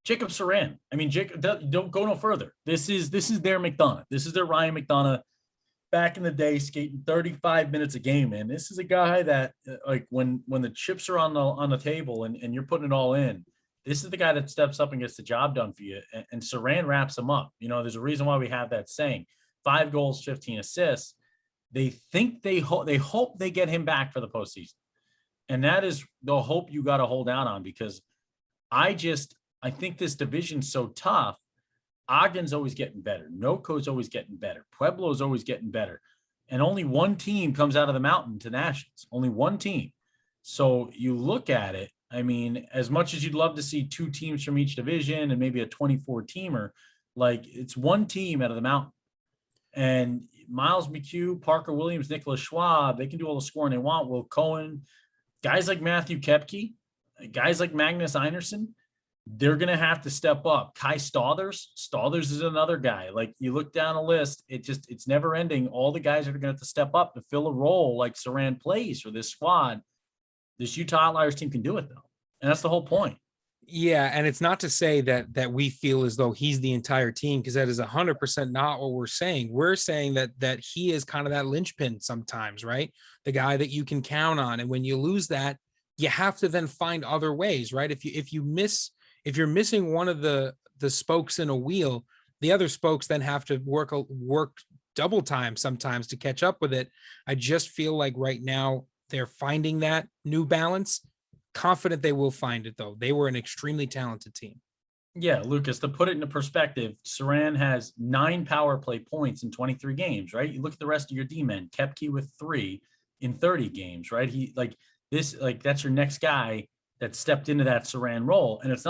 Jacob Saran. I mean, Jacob, don't go no further. This is their McDonough. This is their Ryan McDonough back in the day, skating 35 minutes a game. And this is a guy that, like, when the chips are on the table and you're putting it all in, this is the guy that steps up and gets the job done for you. And Saran wraps him up. There's a reason why we have that saying: 5 goals, 15 assists. They think they hope they get him back for the postseason. And that is the hope you got to hold out on, because I think this division's so tough. Ogden's always getting better. NOCO's always getting better. Pueblo's always getting better. And only one team comes out of the mountain to nationals. Only one team. So you look at it, I mean, as much as you'd love to see 2 teams from each division and maybe a 24-teamer, like, it's one team out of the mountain. And Miles McHugh, Parker Williams, Nicholas Schwab, they can do all the scoring they want. Will Cohen, guys like Matthew Kepke, guys like Magnus Einerson, they're going to have to step up. Kai Stothers is another guy. Like, you look down a list, it's never ending. All the guys that are going to have to step up to fill a role like Saran plays for this squad. This Utah Outliers team can do it, though. And that's the whole point. Yeah, and it's not to say that we feel as though he's the entire team, because that is 100% not what we're saying. We're saying that he is kind of that linchpin sometimes, right? The guy that you can count on, and when you lose that, you have to then find other ways, right? If you're missing one of the spokes in a wheel, the other spokes then have to work double time sometimes to catch up with it. I just feel like right now they're finding that new balance. Confident they will find it, though. They were an extremely talented team. Yeah, Lucas, to put it into perspective, Saran has 9 power play points in 23 games, right? You look at the rest of your D-men, Koepke with 3 in 30 games, right? That's your next guy that stepped into that Saran role. And it's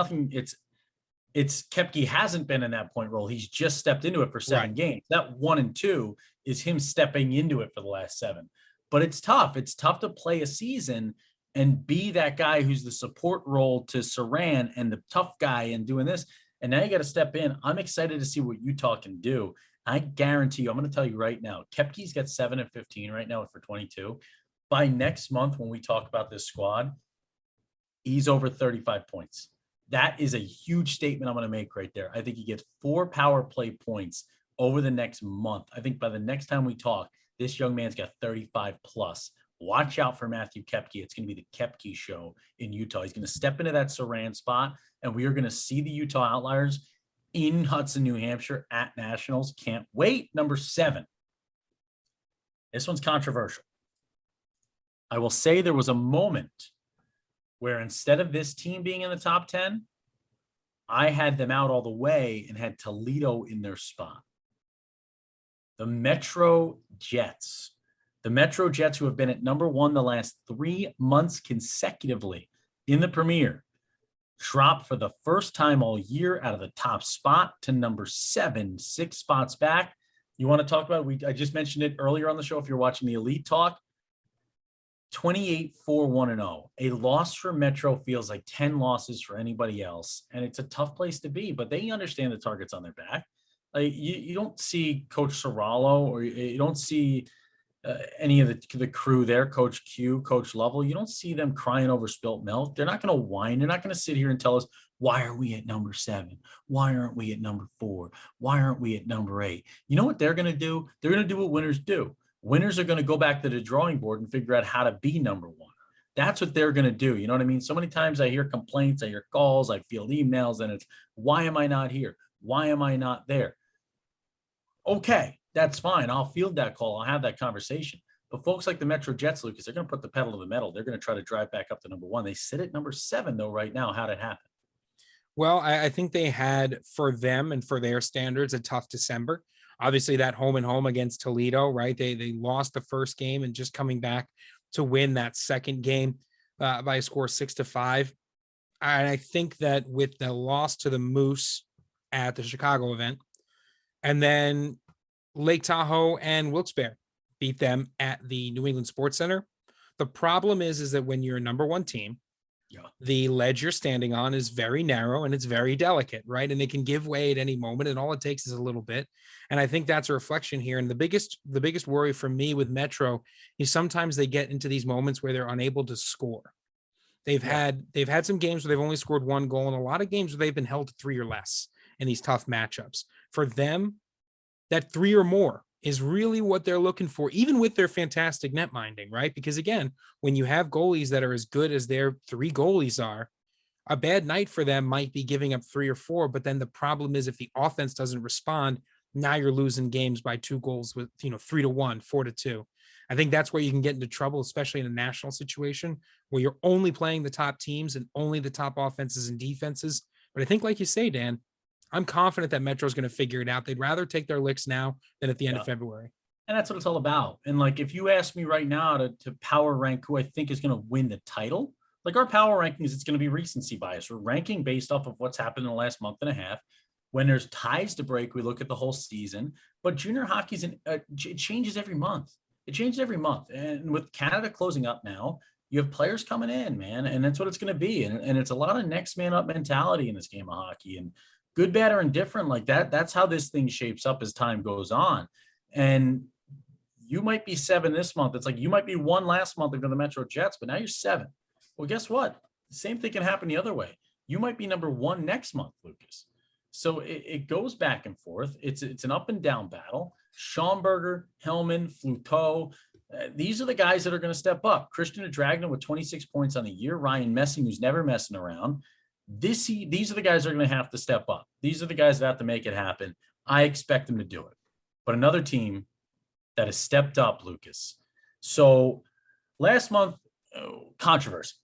Koepke hasn't been in that point role. He's just stepped into it for 7 games. That 1 and 2 is him stepping into it for the last 7. But it's tough. It's tough to play a season and be that guy who's the support role to Saran and the tough guy and doing this. And now you got to step in. I'm excited to see what Utah can do. I guarantee you, I'm going to tell you right now, Koepke's got 7 and 15 right now for 22. By next month, when we talk about this squad, he's over 35 points. That is a huge statement I'm going to make right there. I think he gets 4 power play points over the next month. I think by the next time we talk, this young man's got 35 plus. Watch out for Matthew Koepke. It's going to be the Koepke show in Utah. He's going to step into that Saran spot, and we are going to see the Utah Outliers in Hudson, New Hampshire at Nationals. Can't wait. Number 7. This one's controversial. I will say there was a moment where instead of this team being in the top 10, I had them out all the way and had Toledo in their spot. The Metro Jets. The Metro Jets, who have been at number 1 the last 3 months consecutively in the Premier, dropped for the first time all year out of the top spot to number 7, 6 spots back. You want to talk about I just mentioned it earlier on the show if you're watching the Elite Talk. 28-4-1-0. A loss for Metro feels like 10 losses for anybody else, and it's a tough place to be, but they understand the target's on their back. Like, you don't see Coach Serralo, or you don't see any of the crew there, Coach Q, Coach Lovell. You don't see them crying over spilt milk. They're not going to whine. They're not going to sit here and tell us, why are we at number 7? Why aren't we at number 4? Why aren't we at number 8? You know what they're going to do? They're going to do what winners do. Winners are going to go back to the drawing board and figure out how to be number 1. That's what they're going to do. You know what I mean? So many times I hear complaints, I hear calls, I field emails, and it's, why am I not here? Why am I not there? Okay, that's fine. I'll field that call. I'll have that conversation. But folks like the Metro Jets, Lucas, they're going to put the pedal to the metal. They're going to try to drive back up to number 1. They sit at number 7, though, right now. How did it happen? Well, I think they had, for them and for their standards, a tough December. Obviously, that home and home against Toledo, right? They lost the first game, and just coming back to win that second game by a score 6-5. And I think that with the loss to the Moose at the Chicago event, and then Lake Tahoe and Wilkes-Barre beat them at the New England Sports Center. The problem is that when you're a number 1 team, the ledge you're standing on is very narrow and it's very delicate, right? And it can give way at any moment, and all it takes is a little bit. And I think that's a reflection here. And the biggest worry for me with Metro is sometimes they get into these moments where they're unable to score. They've had some games where they've only scored 1 goal, and a lot of games where they've been held to 3 or less in these tough matchups. For them, that 3 or more is really what they're looking for, even with their fantastic net minding, right? Because again, when you have goalies that are as good as their 3 goalies are, a bad night for them might be giving up 3 or 4. But then the problem is, if the offense doesn't respond, now you're losing games by 2 goals with, 3-1, 4-2. I think that's where you can get into trouble, especially in a national situation where you're only playing the top teams and only the top offenses and defenses. But I think, like you say, Dan, I'm confident that Metro's going to figure it out. They'd rather take their licks now than at the end of February. And that's what it's all about. And like, if you ask me right now to power rank who I think is going to win the title, like our power rankings, it's going to be recency bias. We're ranking based off of what's happened in the last month and a half. When there's ties to break, we look at the whole season. But junior hockey's it changes every month. It changes every month. And with Canada closing up now, You have players coming in, man, and that's what it's going to be. And it's a lot of next man up mentality in this game of hockey, and good, bad, or indifferent like that. That's how this thing shapes up as time goes on. And you might be 7 this month. It's like you might be 1 last month against the Metro Jets, but now you're 7. Well, guess what? The same thing can happen the other way. You might be number 1 next month, Lucas. So it goes back and forth. It's an up and down battle. Schaumburger, Hellman, Fluteau, these are the guys that are going to step up. Christian Dragna with 26 points on the year. Ryan Messing, who's never messing around. These are the guys that are going to have to step up. These are the guys that have to make it happen. I expect them to do it. But another team that has stepped up, Lucas. So last month, controversy.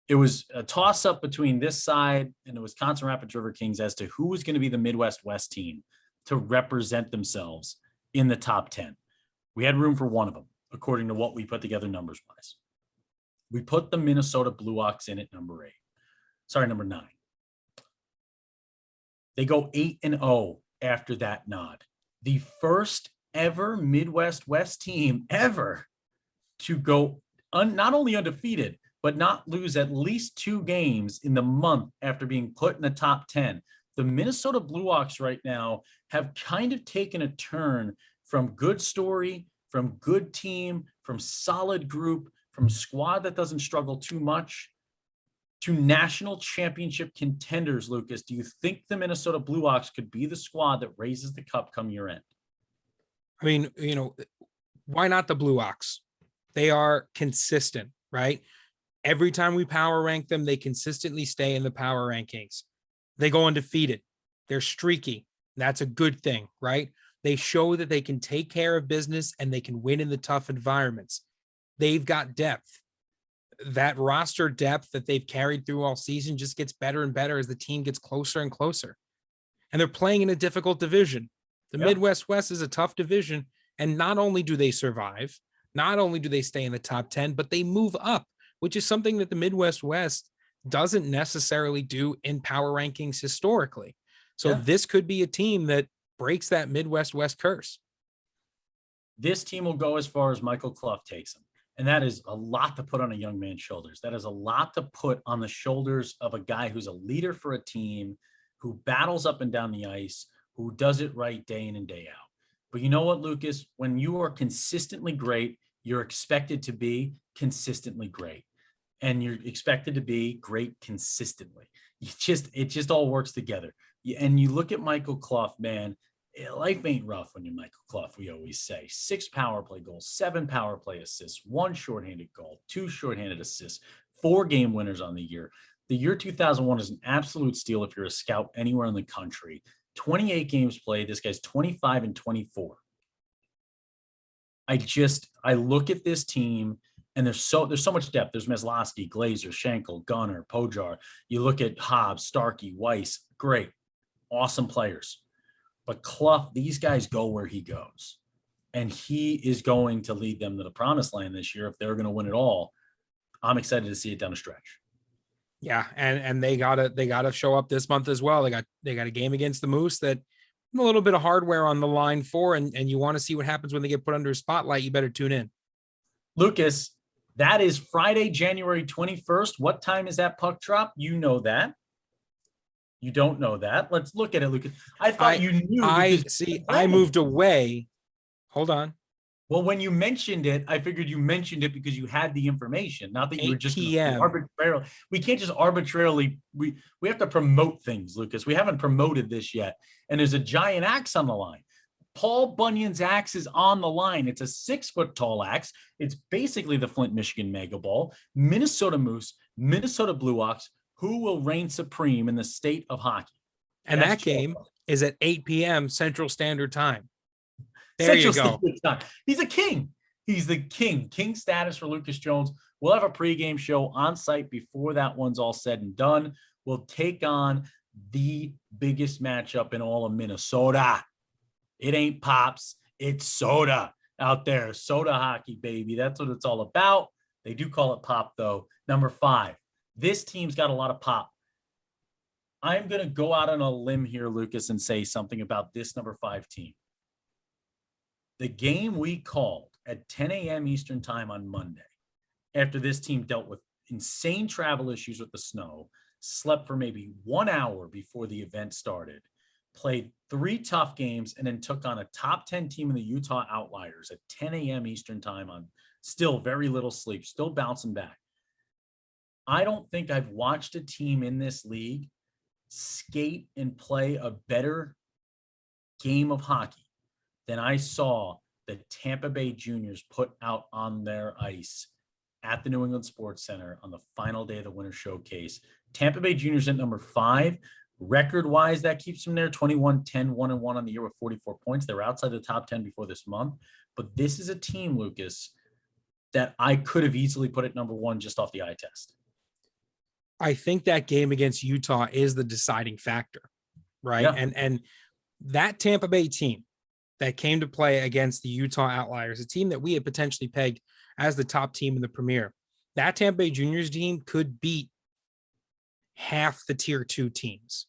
It was a toss-up between this side and the Wisconsin Rapids River Kings as to who was going to be the Midwest West team to represent themselves in the top 10. We had room for one of them, according to what we put together numbers-wise. We put the Minnesota Blue Ox in at number 9. They go 8-0 after that nod. The first ever Midwest West team ever to go not only undefeated, but not lose at least 2 games in the month after being put in the top 10. The Minnesota Blue Ox right now have kind of taken a turn from good story, from good team, from solid group, from squad that doesn't struggle too much, to national championship contenders, Lucas. Do you think the Minnesota Blue Ox could be the squad that raises the cup come year end? I mean, why not the Blue Ox? They are consistent, right? Every time we power rank them, they consistently stay in the power rankings. They go undefeated. They're streaky. That's a good thing, right? They show that they can take care of business and they can win in the tough environments. They've got depth. That roster depth that they've carried through all season just gets better and better as the team gets closer and closer. And they're playing in a difficult division. The Midwest West is a tough division. And not only do they survive, not only do they stay in the top 10, but they move up, which is something that the Midwest West doesn't necessarily do in power rankings historically. So this could be a team that breaks that Midwest West curse. This team will go as far as Michael Clough takes them. And that is a lot to put on a young man's shoulders. That is a lot to put on the shoulders of a guy who's a leader for a team, who battles up and down the ice, who does it right day in and day out. But you know what, Lucas? When you are consistently great, you're expected to be consistently great. And you're expected to be great consistently. It just all works together. And you look at Michael Clough, man, life ain't rough when you're Michael Clough, we always say. 6 power play goals, 7 power play assists, 1 shorthanded goal, 2 shorthanded assists, 4 game winners on the year. The year 2001 is an absolute steal if you're a scout anywhere in the country. 28 games played. This guy's 25-24. I look at this team, and there's so much depth. There's Meslowski, Glazer, Schenkel, Gunner, Pojar. You look at Hobbs, Starkey, Weiss. Great. Awesome players. But Clough, these guys go where he goes. And he is going to lead them to the promised land this year if they're going to win it all. I'm excited to see it down the stretch. Yeah, and they gotta show up this month as well. They got a game against the Moose that a little bit of hardware on the line for, and you want to see what happens when they get put under a spotlight. You better tune in. Lucas, that is Friday, January 21st. What time is that puck drop? You know that. You don't know that. Let's look at it, Lucas. I thought you knew. I moved away. Hold on. Well, when you mentioned it, I figured you mentioned it because you had the information, not that you were just arbitrarily. We can't just arbitrarily. We have to promote things, Lucas. We haven't promoted this yet. And there's a giant axe on the line. Paul Bunyan's axe is on the line. It's a 6-foot tall axe. It's basically the Flint, Michigan Mega Ball. Minnesota Moose, Minnesota Blue Ox. Who will reign supreme in the state of hockey? And that game is at 8 p.m. Central Standard Time. There you go. He's a king. He's the king. King status for Lucas Jones. We'll have a pregame show on site before that one's all said and done. We'll take on the biggest matchup in all of Minnesota. It ain't Pops. It's soda out there. Soda hockey, baby. That's what it's all about. They do call it Pop, though. Number 5. This team's got a lot of pop. I'm going to go out on a limb here, Lucas, and say something about this number 5 team. The game we called at 10 a.m. Eastern time on Monday, after this team dealt with insane travel issues with the snow, slept for maybe 1 hour before the event started, played 3 tough games, and then took on a top 10 team in the Utah Outliers at 10 a.m. Eastern time on still very little sleep, still bouncing back. I don't think I've watched a team in this league skate and play a better game of hockey than I saw the Tampa Bay Juniors put out on their ice at the New England Sports Center on the final day of the Winter Showcase. Tampa Bay Juniors at number 5. Record-wise, that keeps them there, 21-10, 1-1 on the year with 44 points. They were outside the top 10 before this month. But this is a team, Lucas, that I could have easily put at number 1 just off the eye test. I think that game against Utah is the deciding factor, right? Yeah. And that Tampa Bay team that came to play against the Utah Outliers, a team that we had potentially pegged as the top team in the Premier, that Tampa Bay Juniors team could beat half the tier 2 teams.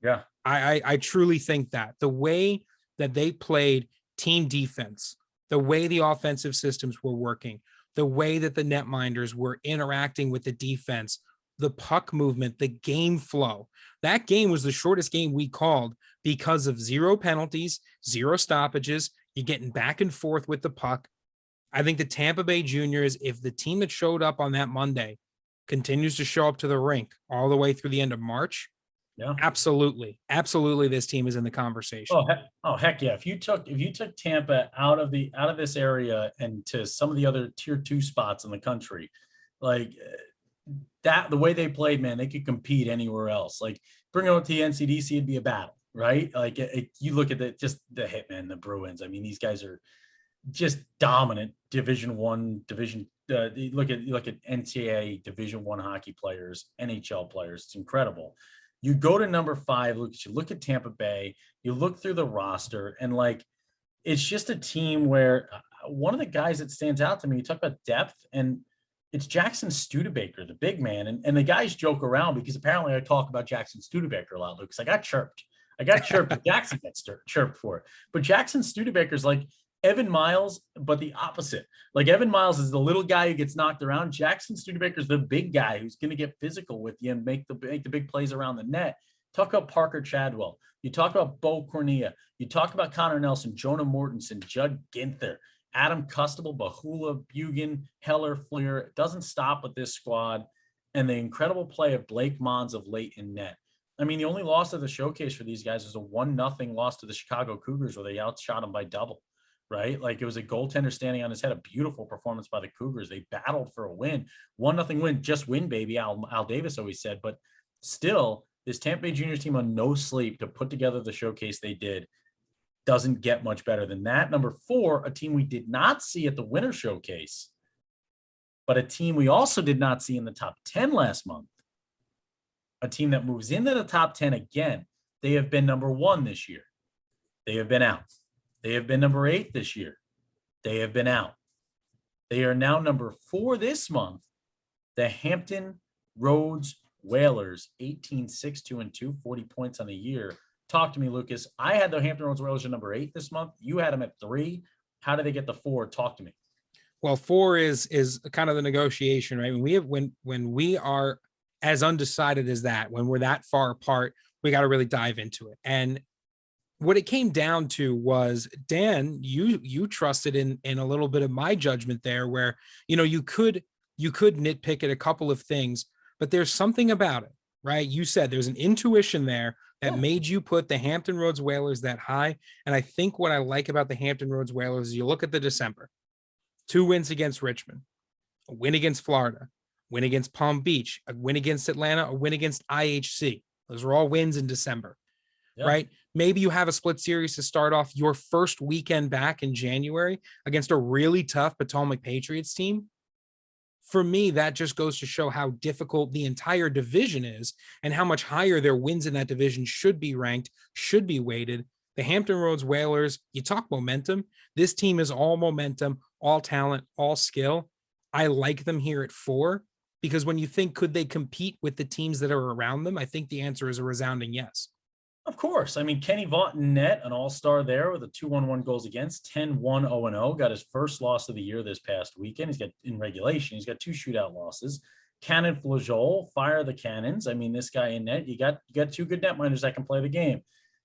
Yeah. I truly think that the way that they played team defense, the way the offensive systems were working, the way that the netminders were interacting with the defense, the puck movement, the game flow. That game was the shortest game we called because of 0 penalties, 0 stoppages. You're getting back and forth with the puck. I think the Tampa Bay Juniors, if the team that showed up on that Monday continues to show up to the rink all the way through the end of March, absolutely, this team is in the conversation. Heck yeah! If you took Tampa out of this area and to some of the other tier 2 spots in the country, like that, the way they played, man, they could compete anywhere else. Like bring it up to the NCDC, it'd be a battle, right? Like you look at the Hitmen, the Bruins. I mean, these guys are just dominant Division 1, Division. You look at NCAA Division 1 hockey players, NHL players. It's incredible. You go to number 5. Look at Tampa Bay. You look through the roster, and like it's just a team where one of the guys that stands out to me. You talk about depth, and it's Jackson Studebaker, the big man. And the guys joke around because apparently I talk about Jackson Studebaker a lot, Lucas. I got chirped. But Jackson gets chirped for it. But Jackson Studebaker's like Evan Miles, but the opposite. Like Evan Miles is the little guy who gets knocked around. Jackson Studebaker's the big guy who's going to get physical with you and make the big plays around the net. Talk about Parker Chadwell. You talk about Bo Cornea. You talk about Connor Nelson, Jonah Mortensen, Judd Ginther, Adam Custable, Bahula, Bugan, Heller, Fleer. It doesn't stop with this squad. And the incredible play of Blake Mons of late in net. I mean, the only loss of the showcase for these guys was a 1-0 loss to the Chicago Cougars where they outshot them by double, right? Like it was a goaltender standing on his head, a beautiful performance by the Cougars. They battled for a win, 1-0 win, just win, baby, Al Davis always said. But still, this Tampa Bay Juniors team on no sleep to put together the showcase they did doesn't get much better than that. Number 4, a team we did not see at the Winter Showcase, but a team we also did not see in the top 10 last month. A team that moves into the top 10 again. They have been number 1 this year. They have been out. They have been number 8 this year. They have been out. They are now number 4 this month. The Hampton Roads Whalers, 18-6-2-2, 40 points on the year. Talk to me, Lucas. I had the Hampton Roads Whalers at number 8 this month. You had them at 3. How did they get the 4? Talk to me. Well, 4 is kind of the negotiation, right? When we are as undecided as that, when we're that far apart, we got to really dive into it. And what it came down to was, Dan, you trusted in a little bit of my judgment there, where you could nitpick at a couple of things, but there's something about it, right? You said there's an intuition there that made you put the Hampton Roads Whalers that high. And I think what I like about the Hampton Roads Whalers is you look at the December, 2 wins against Richmond, a win against Florida, win against Palm Beach, a win against Atlanta, a win against IHC. Those are all wins in December, right? Maybe you have a split series to start off your first weekend back in January against a really tough Potomac Patriots team. For me, that just goes to show how difficult the entire division is and how much higher their wins in that division should be ranked, should be weighted. The Hampton Roads Whalers, you talk momentum. This team is all momentum, all talent, all skill. I like them here at 4 because when you think, could they compete with the teams that are around them? I think the answer is a resounding yes. Of course. I mean, Kenny Vaughton net, an all-star there with a 2-1-1 goals against, 10-1, 0-0. Got his first loss of the year this past weekend. He's got in regulation. He's got 2 shootout losses. Cannon Flajol, fire the cannons. I mean, this guy in net, you got 2 good netminders that can play the game.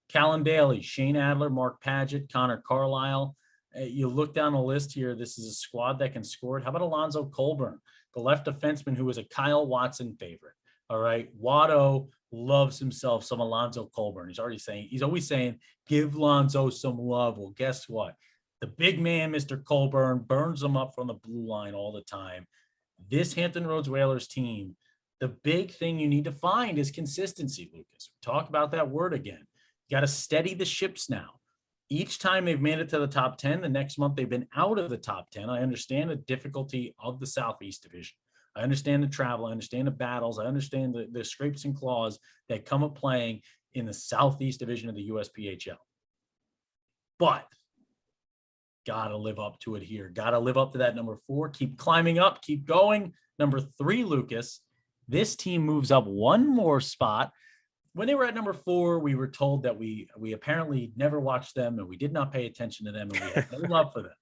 Callan Daly, Shane Adler, Mark Paget, Connor Carlisle. You look down the list here. This is a squad that can score it. How about Alonzo Colburn, the left defenseman who was a Kyle Watson favorite? All right. Watto loves himself some Alonzo Colburn. He's always saying, give Lonzo some love. Well, guess what? The big man, Mr. Colburn, burns them up from the blue line all the time. This Hampton Roads Whalers team, the big thing you need to find is consistency, Lucas. We talk about that word again. You got to steady the ships now. Each time they've made it to the top 10, the next month they've been out of the top 10. I understand the difficulty of the Southeast Division. I understand the travel. I understand the battles. I understand the scrapes and claws that come up playing in the Southeast Division of the USPHL. But got to live up to it here. Got to live up to that number 4. Keep climbing up. Keep going. Number 3, Lucas. This team moves up one more spot. When they were at number 4, we were told that we apparently never watched them and we did not pay attention to them and we had no love for them.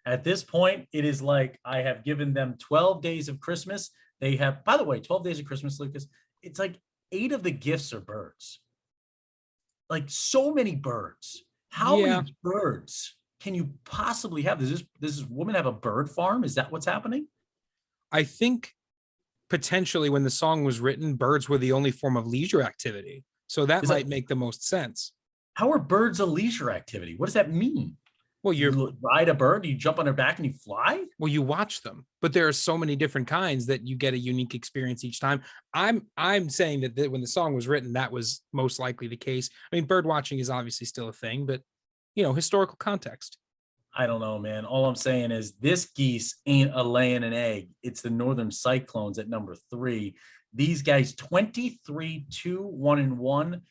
At this point, it is like I have given them 12 days of Christmas. They have, by the way, 12 days of Christmas, Lucas. It's like 8 of the gifts are birds. Like so many birds. How many birds can you possibly have? Does this woman have a bird farm? Is that what's happening? I think potentially when the song was written, birds were the only form of leisure activity. So that might make the most sense. How are birds a leisure activity? What does that mean? Well, you ride a bird, you jump on their back and you fly? Well, you watch them, but there are so many different kinds that you get a unique experience each time. I'm saying that when the song was written, that was most likely the case. I mean, bird watching is obviously still a thing, but historical context. I don't know, man. All I'm saying is this geese ain't a laying an egg. It's the Northern Cyclones at number 3. These guys 23-2-1-1.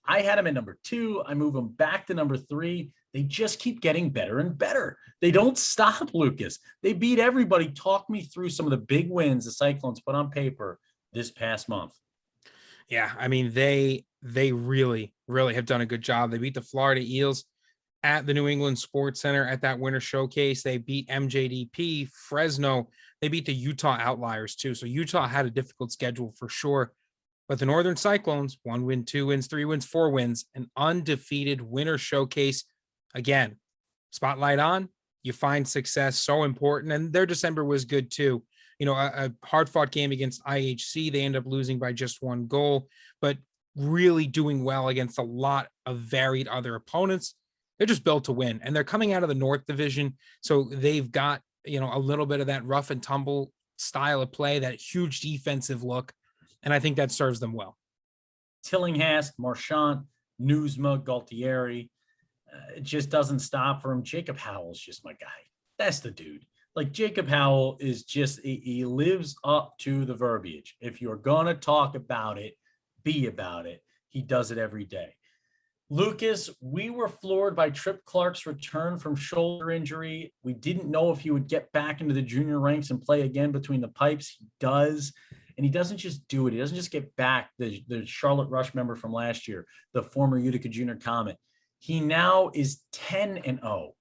I had them at number 2. I move them back to number 3. They just keep getting better and better. They don't stop, Lucas. They beat everybody. Talk me through some of the big wins the Cyclones put on paper this past month. Yeah, I mean, they really, really have done a good job. They beat the Florida Eels at the New England Sports Center at that winter showcase. They beat MJDP, Fresno. They beat the Utah Outliers too. So Utah had a difficult schedule for sure. But the Northern Cyclones, 1 win, 2 wins, 3 wins, 4 wins, an undefeated winter showcase. Again, spotlight on, you find success so important. And their December was good too. A hard-fought game against IHC. They end up losing by just 1 goal, but really doing well against a lot of varied other opponents. They're just built to win. And they're coming out of the North Division. So they've got, a little bit of that rough and tumble style of play, that huge defensive look. And I think that serves them well. Tillinghast, Marchant, Newsma, Galtieri. It just doesn't stop for him. Jacob Howell's just my guy. That's the dude. Like Jacob Howell is just, he lives up to the verbiage. If you're going to talk about it, be about it. He does it every day. Lucas, we were floored by Trip Clark's return from shoulder injury. We didn't know if he would get back into the junior ranks and play again between the pipes. He does. And he doesn't just do it. He doesn't just get back the Charlotte Rush member from last year, the former Utica Junior Comet. He now is 10-0,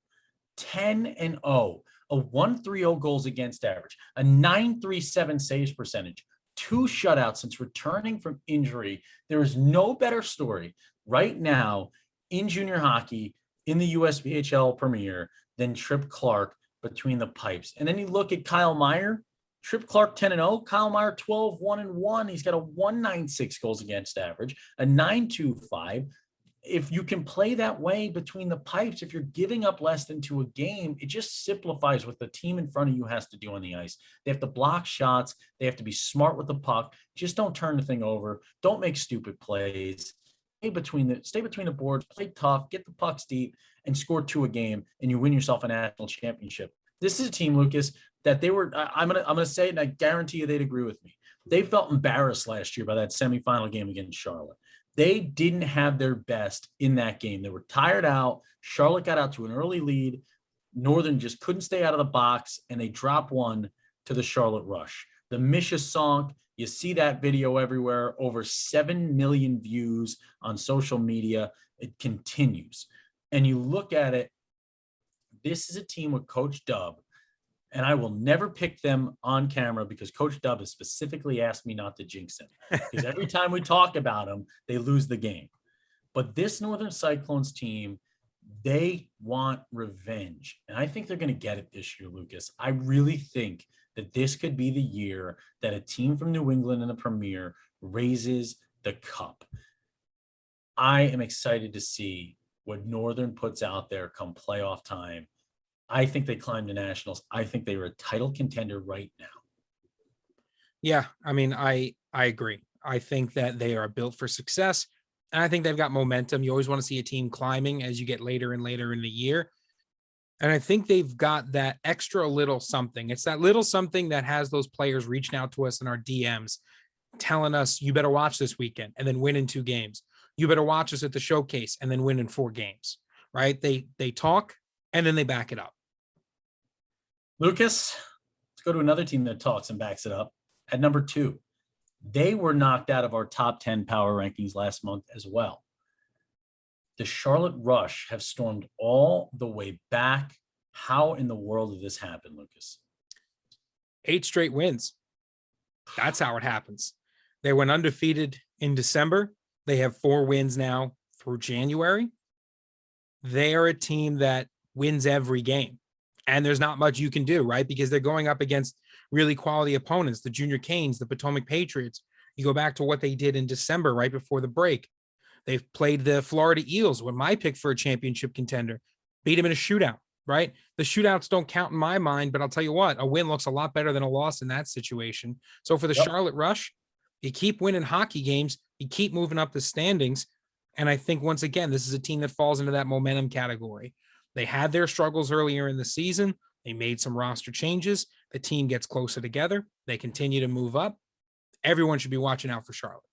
10-0, a 1.30 goals against average, a 9.37 saves percentage, 2 shutouts since returning from injury. There is no better story right now in junior hockey in the USPHL Premier than Trip Clark between the pipes. And then you look at Kyle Meyer, Trip Clark 10-0, Kyle Meyer 12-1-1. He's got a 1.96 goals against average, a 9.25. If you can play that way between the pipes, if you're giving up less than 2 a game, it just simplifies what the team in front of you has to do on the ice. They have to block shots. They have to be smart with the puck. Just don't turn the thing over. Don't make stupid plays. Stay between the boards, play tough, get the pucks deep, and score 2 a game, and you win yourself a national championship. This is a team, Lucas, that they were, I'm gonna say it, and I guarantee you they'd agree with me. They felt embarrassed last year by that semifinal game against Charlotte. They didn't have their best in that game. They were tired out. Charlotte got out to an early lead. Northern just couldn't stay out of the box, and they dropped 1 to the Charlotte Rush. The Misha Sonk, You see that video everywhere, over 7 million views on social media. It continues. And you look at it, this is a team with Coach Dub, and I will never pick them on camera because Coach Dub has specifically asked me not to jinx him. Because every time we talk about them, they lose the game. But this Northern Cyclones team, they want revenge. And I think they're going to get it this year, Lucas. I really think that this could be the year that a team from New England in the Premier raises the cup. I am excited to see what Northern puts out there come playoff time. I think they climb the Nationals. I think they are a title contender right now. Yeah, I mean, I agree. I think that they are built for success. And I think they've got momentum. You always want to see a team climbing as you get later and later in the year. And I think they've got that extra little something. It's that little something that has those players reaching out to us in our DMs, telling us, you better watch this weekend and then win in 2 games. You better watch us at the showcase and then win in 4 games, right? They talk and then they back it up. Lucas, let's go to another team that talks and backs it up. At number 2, they were knocked out of our top 10 power rankings last month as well. The Charlotte Rush have stormed all the way back. How in the world did this happen, Lucas? 8 straight wins. That's how it happens. They went undefeated in December. They have 4 wins now through January. They are a team that wins every game. And there's not much you can do, right? Because they're going up against really quality opponents, the Junior Canes, the Potomac Patriots. You go back to what they did in December, right before the break. They've played the Florida Eels, with my pick for a championship contender, beat them in a shootout, right? The shootouts don't count in my mind, but I'll tell you what, a win looks a lot better than a loss in that situation. So for the Charlotte Rush, you keep winning hockey games, you keep moving up the standings. And I think, once again, this is a team that falls into that momentum category. They had their struggles earlier in the season. They made some roster changes. The team gets closer together. They continue to move up. Everyone should be watching out for Charlotte.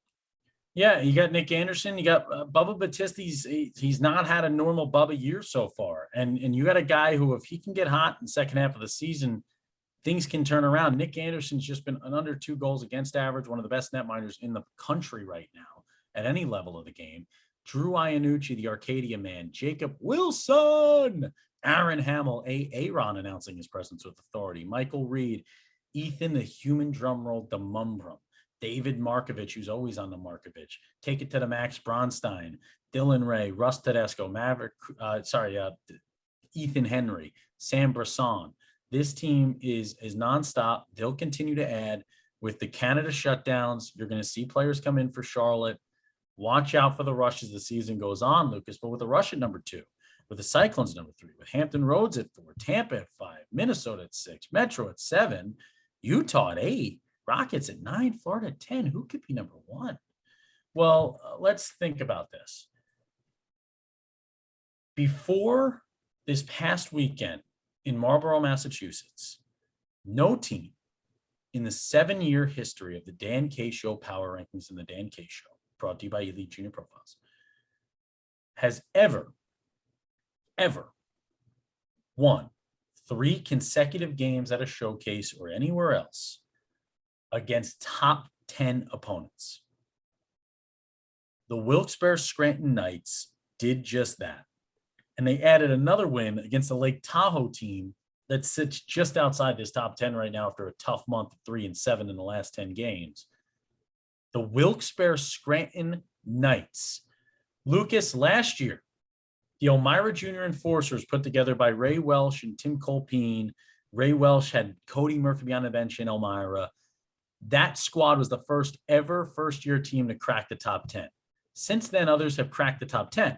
Yeah, you got Nick Anderson. You got Bubba Batista. He's not had a normal Bubba year so far. And you got a guy who, if he can get hot in the second half of the season, things can turn around. Nick Anderson's just been an under 2 goals against average, one of the best netminders in the country right now at any level of the game. Drew Iannucci, the Arcadia man, Jacob Wilson, Aaron Hamill, Aaron announcing his presence with authority, Michael Reed, Ethan, the human drumroll, the Mumbrum, David Markovich, who's always on the Markovich, take it to the Max Bronstein, Dylan Ray, Russ Tedesco, Ethan Henry, Sam Brisson. This team is nonstop. They'll continue to add. With the Canada shutdowns, you're going to see players come in for Charlotte. Watch out for the Rush as the season goes on, Lucas. But with the Rush at number 2, with the Cyclones at number 3, with Hampton Roads at 4, Tampa at 5, Minnesota at 6, Metro at 7, Utah at 8, Rockets at 9, Florida at 10. Who could be number 1? Well, let's think about this. Before this past weekend in Marlborough, Massachusetts, no team in the 7-year history of the Dan K Show Power Rankings and the Dan K Show, brought to you by Elite Junior Profiles, has ever won 3 consecutive games at a showcase or anywhere else against top 10 opponents. The Wilkes-Barre Scranton Knights did just that. And they added another win against the Lake Tahoe team that sits just outside this top 10 right now after a tough month of 3-7 in the last 10 games. The Wilkes-Barre Scranton Knights. Lucas, last year, the Elmira Junior Enforcers, put together by Ray Welsh and Tim Colpine. Ray Welsh had Cody Murphy on the bench in Elmira. That squad was the first ever first-year team to crack the top 10. Since then, others have cracked the top 10.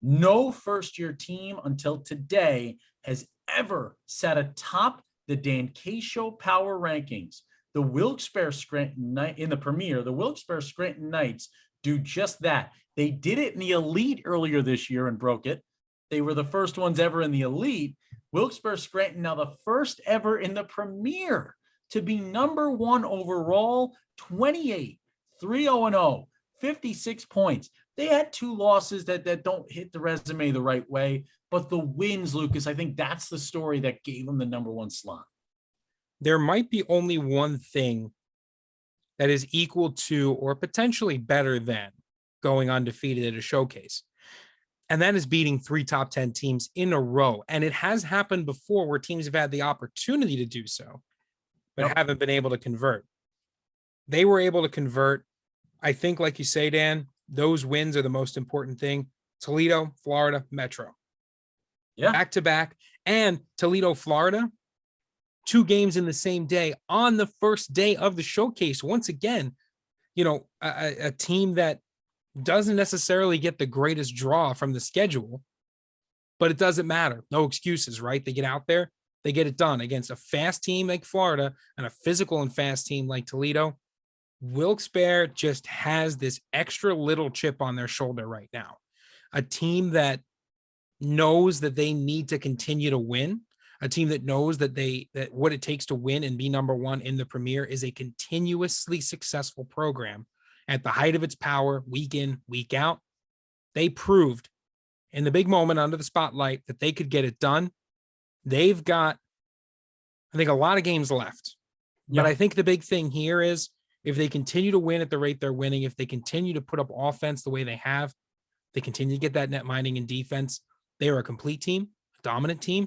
No first-year team until today has ever sat atop the Dan K Show Power Rankings. The Wilkes-Barre Scranton Knights in the Premier, the Wilkes-Barre Scranton Knights do just that. They did it in the Elite earlier this year and broke it. They were the first ones ever in the Elite. Wilkes-Barre Scranton now the first ever in the Premier to be number 1 overall, 28, 3-0-0, 56 points. They had 2 losses that don't hit the resume the right way, but the wins, Lucas, I think that's the story that gave them the number 1 slot. There might be only one thing that is equal to or potentially better than going undefeated at a showcase. And that is beating 3 top 10 teams in a row. And it has happened before where teams have had the opportunity to do so, but haven't been able to convert. They were able to convert. I think, like you say, Dan, those wins are the most important thing. Toledo, Florida, Metro. Yeah. Back to back. And Toledo, Florida, 2 games in the same day on the first day of the showcase. Once again, a team that doesn't necessarily get the greatest draw from the schedule, but it doesn't matter. No excuses, right? They get out there, they get it done against a fast team like Florida and a physical and fast team like Toledo. Wilkes-Barre just has this extra little chip on their shoulder right now. A team that knows that they need to continue to win, a team that knows that what it takes to win and be number one in the Premier is a continuously successful program at the height of its power, week in, week out. They proved in the big moment under the spotlight that they could get it done. They've got, I think, a lot of games left. But I think the big thing here is if they continue to win at the rate they're winning, if they continue to put up offense the way they have, they continue to get that net mining and defense, they are a complete team, a dominant team,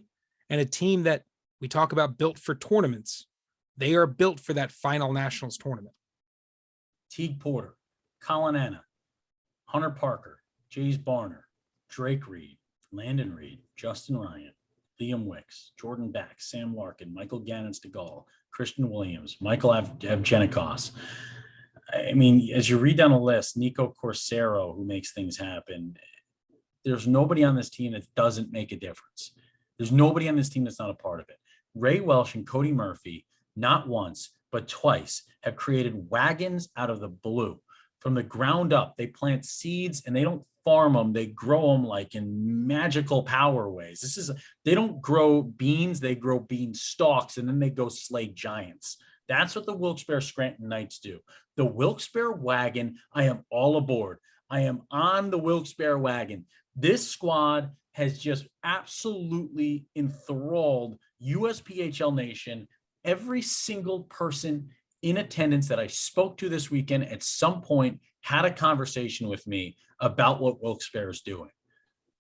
and a team that we talk about built for tournaments. They are built for that final nationals tournament. Teague Porter, Colin Anna, Hunter Parker, Jays Barner, Drake Reed, Landon Reed, Justin Ryan, Liam Wicks, Jordan Back, Sam Larkin, Michael Gannon-Stegall, Christian Williams, Michael Evgenikos. I mean, as you read down the list, Nico Corsero, who makes things happen, there's nobody on this team that doesn't make a difference. There's nobody on this team that's not a part of it. Ray Welsh and Cody Murphy, not once, but twice, have created wagons out of the blue. From the ground up, they plant seeds and they don't farm them. They grow them like in magical power ways. They don't grow beans, they grow bean stalks, and then they go slay giants. That's what the Wilkes-Barre Scranton Knights do. The Wilkes-Barre wagon, I am all aboard. I am on the Wilkes-Barre wagon. This squad has just absolutely enthralled USPHL Nation. Every single person in attendance that I spoke to this weekend at some point had a conversation with me about what Wilkes-Barre is doing.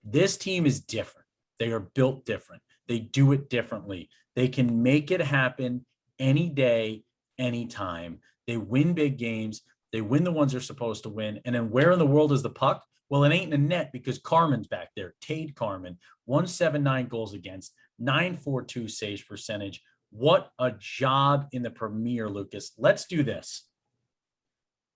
This team is different. They are built different. They do it differently. They can make it happen any day, anytime. They win big games. They win the ones they're supposed to win. And then where in the world is the puck? Well, it ain't in the net because Carmen's back there. Tade Carmen, 179 goals against, 942 saves percentage. What a job in the Premier, Lucas. Let's do this.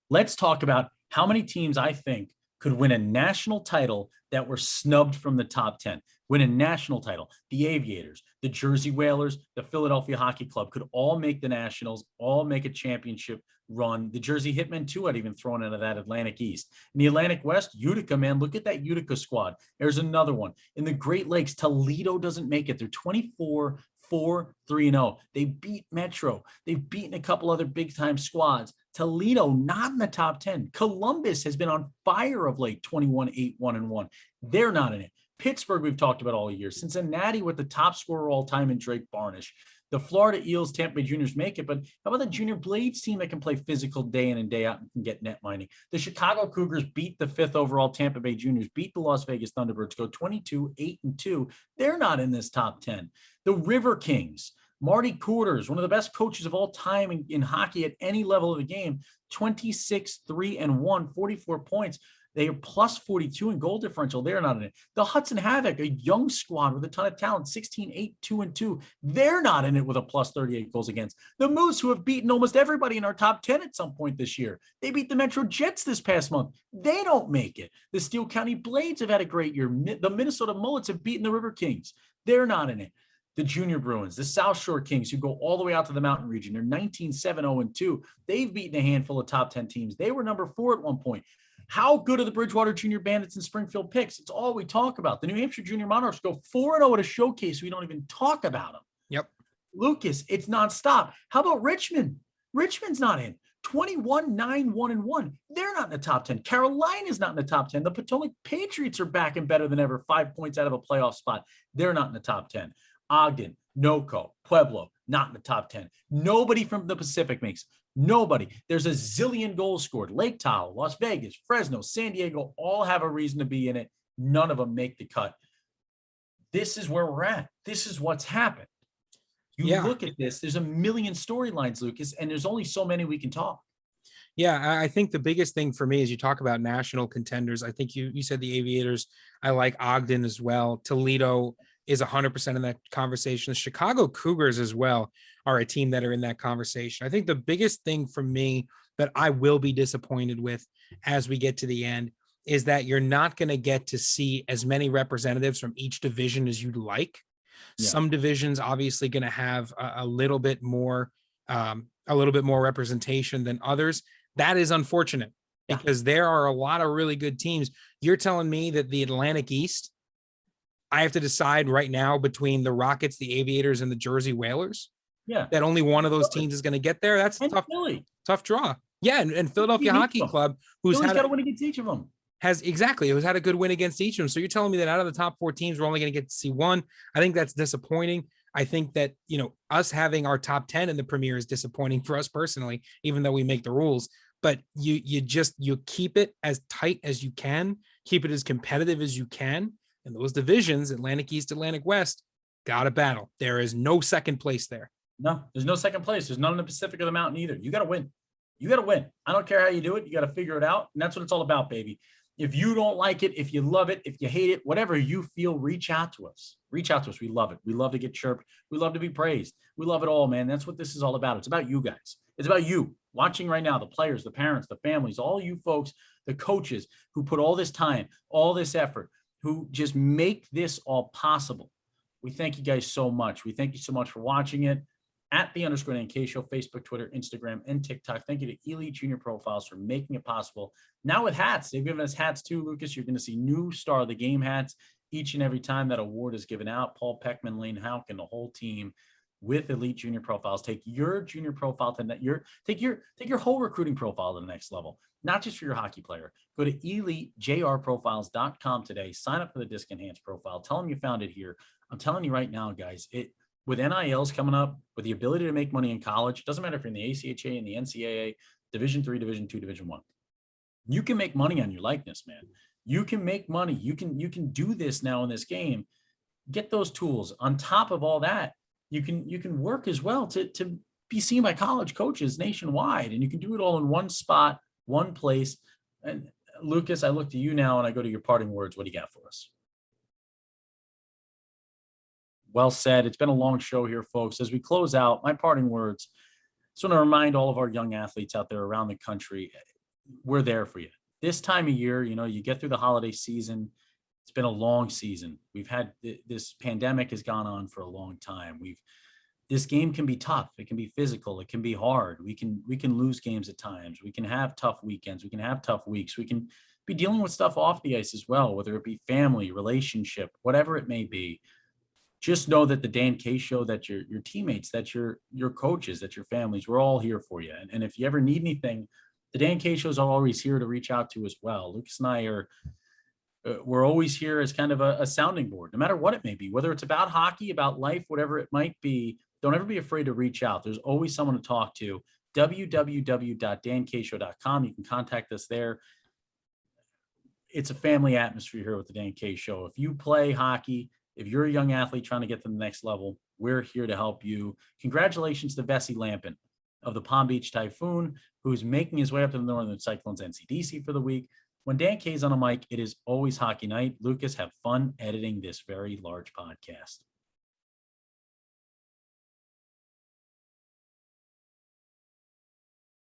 Let's talk about how many teams I think could win a national title that were snubbed from the top 10. Win a national title. The Aviators, the Jersey Whalers, the Philadelphia Hockey Club could all make the Nationals, all make a championship run. The Jersey Hitmen, too, I'd even thrown into that Atlantic East. In the Atlantic West, Utica, man, look at that Utica squad. There's another one. In the Great Lakes, Toledo doesn't make it. They're 24-4-3-0. They beat Metro. They've beaten a couple other big-time squads. Toledo, not in the top 10. Columbus has been on fire of late, 21-8-1-1. They're not in it. Pittsburgh, we've talked about all year. Cincinnati with the top scorer all time in Drake Barnish. The Florida Eels, Tampa Bay Juniors make it, but how about the Junior Blades team that can play physical day in and day out and can get net mining? The Chicago Cougars beat the 5th overall Tampa Bay Juniors, beat the Las Vegas Thunderbirds, go 22-8-2. They're not in this top 10. The River Kings, Marty Couters, one of the best coaches of all time in hockey at any level of the game, 26-3-1, 44 points. They are plus 42 in goal differential. They're not in it. The Hudson Havoc, a young squad with a ton of talent, 16-8-2-2. They're not in it with a plus 38 goals against. The Moose, who have beaten almost everybody in our top 10 at some point this year. They beat the Metro Jets this past month. They don't make it. The Steele County Blades have had a great year. The Minnesota Mullets have beaten the River Kings. They're not in it. The Junior Bruins, the South Shore Kings, who go all the way out to the mountain region. They're 19-7-0-2. They've beaten a handful of top 10 teams. They were number 4 at one point. How good are the Bridgewater Junior Bandits and Springfield Picks? It's all we talk about. The New Hampshire Junior Monarchs go 4-0 at a showcase. We don't even talk about them. Yep. Lucas, it's nonstop. How about Richmond? Richmond's not in. 21-9-1-1. They're not in the top 10. Carolina's not in the top 10. The Potomac Patriots are back and better than ever, 5 points out of a playoff spot. They're not in the top 10. Ogden, Noco, Pueblo, not in the top 10. Nobody from the Pacific makes. Nobody. There's a zillion goals scored. Lake Tahoe, Las Vegas, Fresno, San Diego, all have a reason to be in it. None of them make the cut. This is where we're at. This is what's happened. You look at this, there's a million storylines, Lucas, and there's only so many we can talk. Yeah, I think the biggest thing for me is you talk about national contenders. I think you said the Aviators. I like Ogden as well. Toledo is 100% in that conversation. The Chicago Cougars as well are a team that are in that conversation. I think the biggest thing for me that I will be disappointed with as we get to the end is that you're not going to get to see as many representatives from each division as you'd like. Yeah. Some divisions obviously going to have a little bit more representation than others. That is unfortunate because there are a lot of really good teams. You're telling me that the Atlantic East, I have to decide right now between the Rockets, the Aviators, and the Jersey Whalers. Yeah. That only one of those teams is going to get there. That's a tough draw. Yeah. And Philadelphia Hockey Club, who's got to win against each of them. Who's had a good win against each of them. So you're telling me that out of the top 4 teams, we're only going to get to see one. I think that's disappointing. I think that, us having our top 10 in the Premier is disappointing for us personally, even though we make the rules. But you keep it as tight as you can, keep it as competitive as you can. And those divisions, Atlantic East, Atlantic West, got to battle. There is no second place there. No, there's no second place. There's none in the Pacific or the Mountain either. You got to win. You got to win. I don't care how you do it. You got to figure it out. And that's what it's all about, baby. If you don't like it, if you love it, if you hate it, whatever you feel, reach out to us. Reach out to us. We love it. We love to get chirped. We love to be praised. We love it all, man. That's what this is all about. It's about you guys. It's about you watching right now, the players, the parents, the families, all you folks, the coaches who put all this time, all this effort, who just make this all possible. We thank you guys so much. We thank you so much for watching it. At @the_NK Show, Facebook, Twitter, Instagram, and TikTok. Thank you to Elite Junior Profiles for making it possible. Now with hats, they've given us hats too, Lucas. You're going to see new Star of the Game hats each and every time that award is given out. Paul Peckman, Lane Houck, and the whole team with Elite Junior Profiles. Take your junior profile to take your whole recruiting profile to the next level, not just for your hockey player. Go to elitejrprofiles.com today. Sign up for the Disc Enhanced profile. Tell them you found it here. I'm telling you right now, guys, with NILs coming up, with the ability to make money in college, it doesn't matter if you're in the ACHA and the NCAA, Division III, Division II, Division I. You can make money on your likeness, man. You can make money. You can do this now in this game. Get those tools. On top of all that, you can work as well to be seen by college coaches nationwide, and you can do it all in one spot, one place. And Lucas, I look to you now and I go to your parting words. What do you got for us? Well said. It's been a long show here, folks. As we close out, my parting words, just want to remind all of our young athletes out there around the country, we're there for you. This time of year, you get through the holiday season. It's been a long season. We've had this pandemic has gone on for a long time. This game can be tough. It can be physical. It can be hard. We can lose games at times. We can have tough weekends. We can have tough weeks. We can be dealing with stuff off the ice as well, whether it be family, relationship, whatever it may be. Just know that the Dan K Show, that your teammates, that your coaches, that your families, we're all here for you. And if you ever need anything, the Dan K Show is always here to reach out to as well. Lucas and I we're always here as kind of a sounding board, no matter what it may be, whether it's about hockey, about life, whatever it might be. Don't ever be afraid to reach out. There's always someone to talk to. www.dankshow.com. You can contact us there. It's a family atmosphere here with the Dan K Show. If you play hockey, if you're a young athlete trying to get to the next level, we're here to help you. Congratulations to Vesey Lampin of the Palm Beach Typhoon, who's making his way up to the Northern Cyclones NCDC for the week. When Dan K's on a mic, it is always hockey night. Lucas, have fun editing this very large podcast.